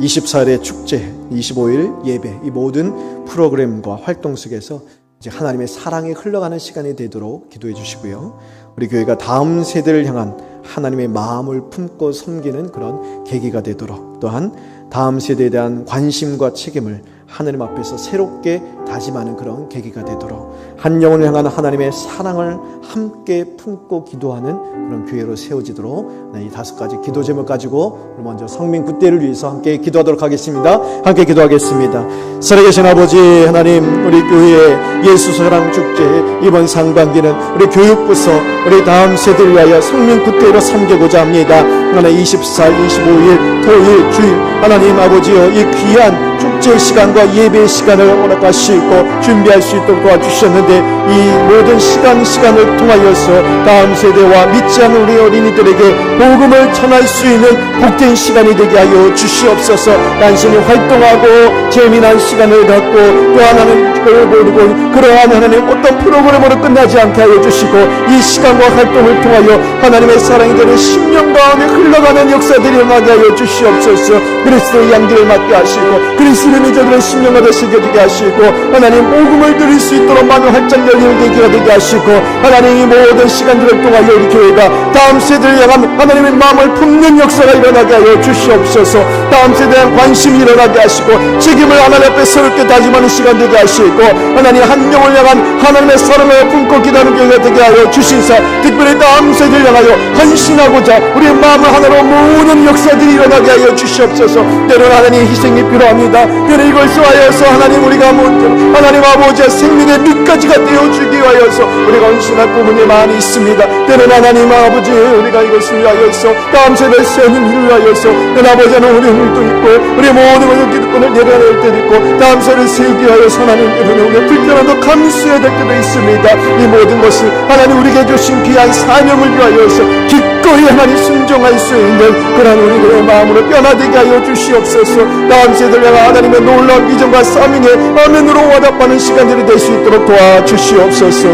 24일의 축제, 25일 예배, 이 모든 프로그램과 활동 속에서 이제 하나님의 사랑이 흘러가는 시간이 되도록 기도해 주시고요. 우리 교회가 다음 세대를 향한 하나님의 마음을 품고 섬기는 그런 계기가 되도록, 또한 다음 세대에 대한 관심과 책임을 하나님 앞에서 새롭게 다짐하는 그런 계기가 되도록 한 영혼을 향한 하나님의 사랑을 함께 품고 기도하는 그런 교회로 세워지도록 이 5가지 기도 제목 가지고 먼저 성민 굿데이를 위해서 함께 기도하도록 하겠습니다. 함께 기도하겠습니다. 살아계신 아버지 하나님, 우리 교회의 예수 사랑 축제 이번 상반기는 우리 교육부서 우리 다음 세대를 위하여 성민 굿데이로 섬기고자 합니다. 하나님 24일, 25일 토요일 주일 하나님 아버지여 이 귀한 축제 시간과 예배 시간을 허락하시고 준비할 수 있도록 도와주셨는데 이 모든 시간을 통하여서 다음 세대와 믿지 않는 우리 어린이들에게 복음을 전할 수 있는 복된 시간이 되게 하여 주시옵소서. 단순히 활동하고 재미난 시간을 갖고 또 하나는 그걸 모르고 그러한 하나님 어떤 프로그램으로 끝나지 않게 하여 주시고 이 시간과 활동을 통하여 하나님의 사랑이 되는 10년 가운데 흘러가는 역사들이 일어나게 하여 주시옵소서. 그리스도의 양들을 맡게 하시고 그리스도의 저들의 심령마다 새겨지게 하시고 하나님 복음을 드릴 수 있도록 많은 활짝 열리는 계기가 되게 하시고 하나님 이 모든 시간들을 통하여 우리 교회가 다음 세대를 향한 하나님의 마음을 품는 역사가 일어나게 하여 주시옵소서. 다음 세대에 대한 관심이 일어나게 하시고 책임을 하나님 앞에 새롭게 다짐하는 시간 되게 하시고 하나님 한 영혼을 향한 하나님의 사랑을 품고 기도하는 교회가 되게 하여 주시사 특별히 다음 세대를 향하여 헌신하고자 우리의 마음을 하나로 모으는 역사들이 일어나게 하여 주시옵소서. 때로는 하나님의 희생이 필요합니다. 때로는 이걸 쏘하여서 하나님 우리가 먼저 하나님 아버지의 생명의 밑까지가 되어주기 위하여서 우리가 헌신할 부분이 많이 있습니다. 때로는 하나님 아버지 우리가 이것을 위하여서 다음 세대를 세우는 일을 위하여서 그 아버지는 우리 눈도 있고 우리 모든 것을 기득권을 내려낼 때도 있고 다음 세대를 세우기 위하여서 하나님 우리가 불편함도 감수해야 될 때도 있습니다. 이 모든 것을 하나님 우리에게 주신 귀한 사명을 위하여서 기꺼이 하나님 순종할 수 있는 그런 우리들의 마음으로 변화되게 하여 주시옵소서. 다음 세대를 향한 하나님의 놀라운 비전과 사명에 아멘으로 와답하는 시간들이 될 수 있도록 도와주시옵소서.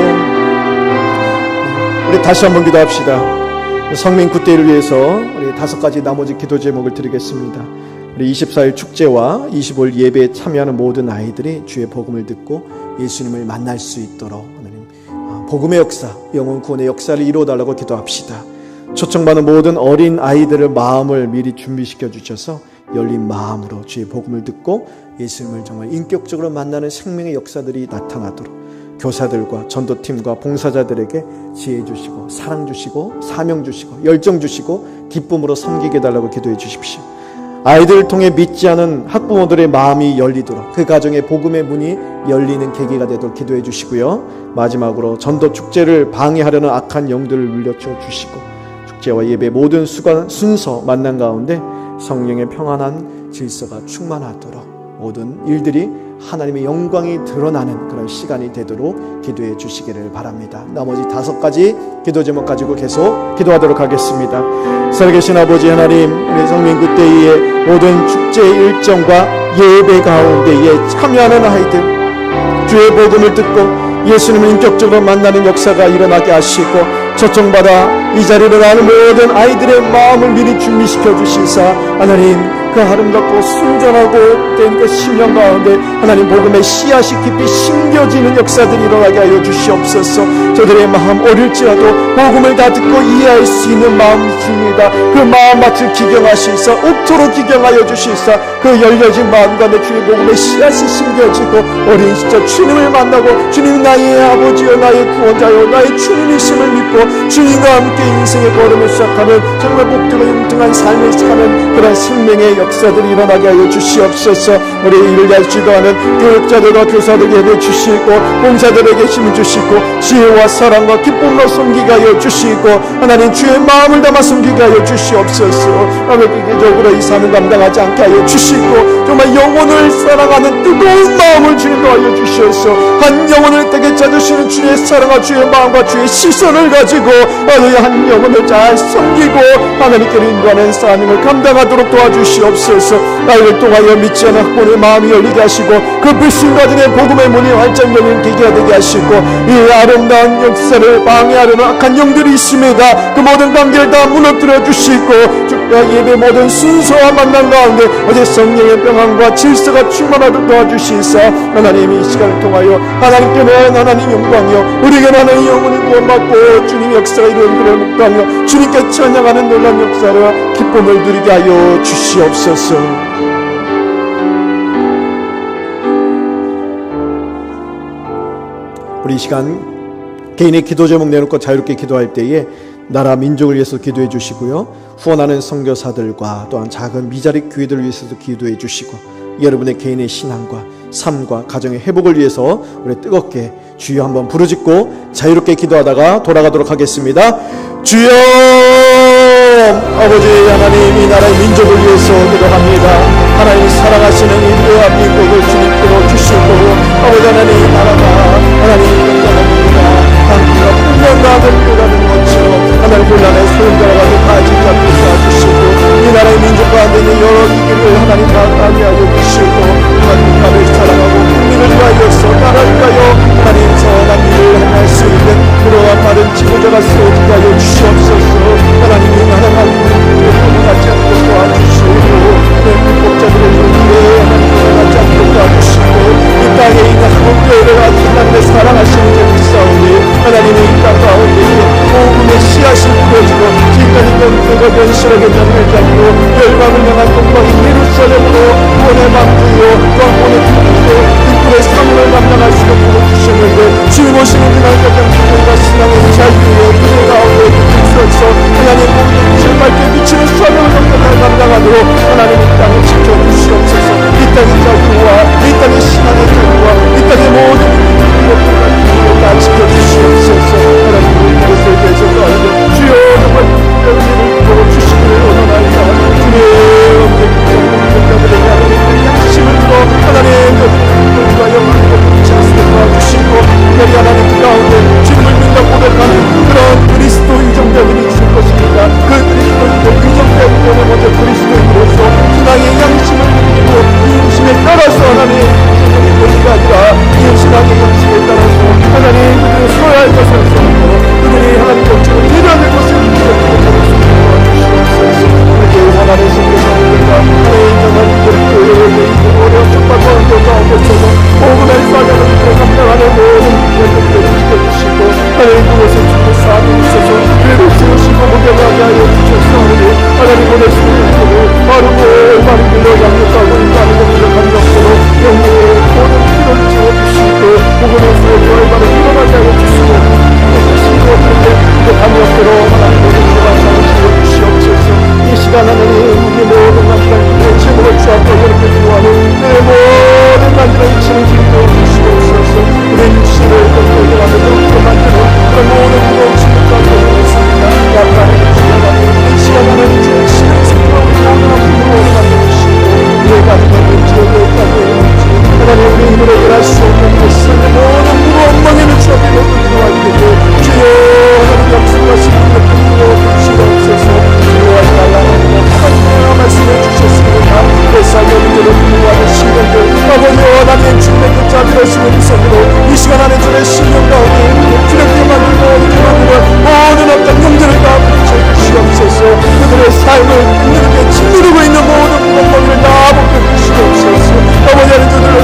우리 다시 한번 기도합시다. 성민 굿데이를 위해서 우리 5가지 나머지 기도 제목을 드리겠습니다. 우리 24일 축제와 25일 예배에 참여하는 모든 아이들이 주의 복음을 듣고 예수님을 만날 수 있도록 하나님 복음의 역사, 영혼 구원의 역사를 이루어달라고 기도합시다. 초청받은 모든 어린 아이들의 마음을 미리 준비시켜 주셔서 열린 마음으로 주의 복음을 듣고 예수님을 정말 인격적으로 만나는 생명의 역사들이 나타나도록 교사들과 전도팀과 봉사자들에게 지혜 주시고 사랑 주시고 사명 주시고 열정 주시고 기쁨으로 섬기게 해달라고 기도해 주십시오. 아이들을 통해 믿지 않은 학부모들의 마음이 열리도록 그 가정의 복음의 문이 열리는 계기가 되도록 기도해 주시고요. 마지막으로 전도 축제를 방해하려는 악한 영들을 물려쳐 주시고 축제와 예배 모든 순서 만난 가운데 성령의 평안한 질서가 충만하도록 모든 일들이 하나님의 영광이 드러나는 그런 시간이 되도록 기도해 주시기를 바랍니다. 나머지 5가지 기도 제목 가지고 계속 기도하도록 하겠습니다. 살아계신 아버지 하나님, 우리 성민 굿데이의 모든 축제 일정과 예배 가운데에 참여하는 아이들 주의 복음을 듣고 예수님을 인격적으로 만나는 역사가 일어나게 하시고 초청받아 이 자리를 나는 모든 아이들의 마음을 미리 준비시켜 주시사 하나님 그 아름답고 순전하고 된 그 심령 가운데 하나님 복음의 씨앗이 깊이 심겨지는 역사들이 일어나게 하여 주시옵소서. 저들의 마음 어릴지라도 복음을 다 듣고 이해할 수 있는 마음이 있습니다. 그 마음밭을 기경하시사 옥토로 기경하여 주시사 그 열려진 마음과 내 주의 복음의 씨앗이 심겨지고 어린 시절 주님을 만나고 주님 나의 아버지여 나의 구원자여 나의 주님이심을 믿고 주님과 함께 인생의 걸음을 시작하는 정말 복되고 영등한 삶을 사는 그런 생명의 역사들이 일어나게 하여 주시옵소서. 우리 이를 위하여 지도하는 교육자들과 교사들에게 힘을 주시고 봉사들에게 힘을 주시고 지혜와 사랑과 기쁨으로 섬기게 하여 주시고 하나님 주의 마음을 담아 섬기게 하여 주시옵소서. 완벽하게 이 삶을 감당하지 않게 하여 주시고 정말 영혼을 사랑하는 뜨거운 마음을 주님도 하여 주셔서 한 영혼을 되게 찾으시는 주의 사랑과 주의 마음과 주의 시선을 가지고 한 영혼을 잘 섬기고 하나님께로 인도하는 사명을 감당하도록 도와주시옵소서. 나이를 통하여 믿지 않은 학본의 마음이 열리게 하시고 그 불신 가정의 복음의 문이 활짝 열리는 계기가 되게 하시고 이 아름다운 역사를 방해하려는 악한 영들이 있습니다. 그 모든 관계를 다 무너뜨려 주시고 축과 예배 모든 순서와 만난 가운데 어제 성령의 평안과 질서가 충만하도록 도와주시사 하나님 이 시간을 통하여 하나님께는 하나님 영광이요 우리에게는 하나님 영혼이 구원받고 주님 역사가 이루어진 그를 묵도하며 주님께 찬양하는 놀라운 역사를 기쁨을 누리게 하여 주시옵소서. 우리 이 시간 개인의 기도 제목 내놓고 자유롭게 기도할 때에 나라 민족을 위해서 기도해 주시고요, 후원하는 선교사들과 또한 작은 미자립 교회들을 위해서도 기도해 주시고, 여러분의 개인의 신앙과 삶과 가정의 회복을 위해서 우리 뜨겁게 주여 한번 부르짖고 자유롭게 기도하다가 돌아가도록 하겠습니다. 주여, 아버지 하나님, 이 나라의 민족을 위해서 기도합니다. 하나님 사랑하시는 인도와 미국을 주님께로 주시고, 아버지 하나님, 이 나라가 하나님 영광합니다. 한국과 풍년나는 교라는 것처럼 하나님 혼란의 소용돌아가게 다 진짜게 도와주시고, 이 나라의 민족 가운데 있는 여러 위기를 하나님 다 따게 하여 주시고, 국가를 사랑하고 국민을 위하여서 나라를 위하여 하나님 선한 일을 행할 수 있는 그러한 바른 지도자가 세워지게 하여 주시옵소서. 하나님이 나라가 가지 않고 도와주시고, 내 불법자들의 용기에 하나님 가지 않고 도와주시고, 이 땅에 있는 한국교회를 하나님의 사랑하시는 자들사오니 하나님의 이 땅 가운데 복음의 씨앗이 뿌려지고 지금까지 영광과 변실하게 변하지 않고 열방을 향한 동방인 예루살렘으로 구원의 방주요 또한 구원의 기쁨으로 등불의 삶을 감당할 수 있도록 주셨는데, 주님 오시는 그날 가장 기쁨과 신앙의 자유의 은혜 가운데 있어서 하나님 모든 빛을 밝게 비치는 사명을 감당하도록 하나님 이 땅을 지켜주시옵소서. 이 땅의 자유와 이 땅의 신앙의 자유와 이 땅의 모든 다 지켜주시옵소서. 하나님 그것에 대해서 알고 주여 정말 은혜를 부어 주시기를 원하나이다. 주님 영광들에게 하나님의 양심을 들어 하나님 영광과 영광을 붙이시게 도와주시고, 특별히 하나님 그 가운데 주님을 믿는 고백하는 그런 그리스도 유정자들이 있을 것입니다. 그 그리스도인들 유정자들은 먼저 그리스도인으로서 신앙의 양심을 느끼고 이웃심에 따라서 하나님 것이 아니라 이웃신앙의 양심에 따라서 하나님 그들을 써야 할 것을 써고 그들이 하나님 것처럼 드려야 될 것을 도와주시옵소서. 그렇게 하나님의 성교사들과 하나님의 인정한 이들을 어려운 척박과 어려운 가운데서도 복음의 사명을 감당하는 모든 일들을 지켜주시고, 하나님 그곳에 주고 사람이 있어서 그를 세우시고 목욕하게 하여 주셨사오니 하나님 보내시는 일들을 바르고 올바른 길로 양육하고 인간을 공격한 역으로 영웅의 모든 피를 채워주시고 복음의 수업을 올바른 일어나게 하여 주시고, 신고하는데 그 감격대로 하나님 모든 일반상을 지어주시옵소서. 이 시간 하나님 우리 모든 남편들의 제목을 주앞에 이렇게 기도하는 내 모든 간절한 이치를 지켜 주시옵소서. 우리 육신을 건강하게 만들고 만드는 그런 모든 무거운 짐을 가지고 있습니다. 약간의 주여가 이 시간 하나님 주의 신을 생각하고 모든 아픔으로 만들어주시고, 우리의 가정의 지역에 있다고 해야지 하나님 우리 힘으로 일할 수 없는 것을 모든 무거운 멍에는 주앞에 놓고 기도할 때에 주여 하나님 약속하신 분으로 주시옵소서. 기도하지 말라는 하나님의 말씀해 주셨습니다. 내 삶의 문제로 기도하는 신령들 아버지와 하나님 주님의 그 자비로우신 음성으로 이 시간 안에 주의 신령 가운데 주님께 만들고 이렇게 만드는 모든 어떤 영들을 다 붙여주시옵소서. 그들의 삶을 이렇게 짓누르고 있는 모든 무거운 다 벗겨주시옵소서. 아버지 하나님 그들을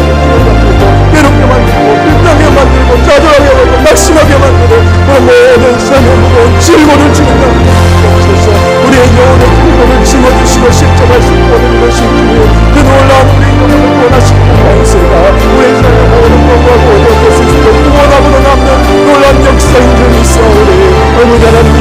만들고 괴롭게 만들고 불쌍하게 만들고 좌절하게 만들고 낙심하게 만들고 그 모든 삶의 무거운 질고를 주님과 주옵소서. 우리의 영혼의 질고를 짊어지시고 십자가의 승권을 이루시기 그 놀라운 우리의 영혼을 원하시는 왕세가 우리의 삶의 모든 것과 모든 것을 주고 원하고도 남는 놀라운 역사인 줄 믿사오니 아버지 하나님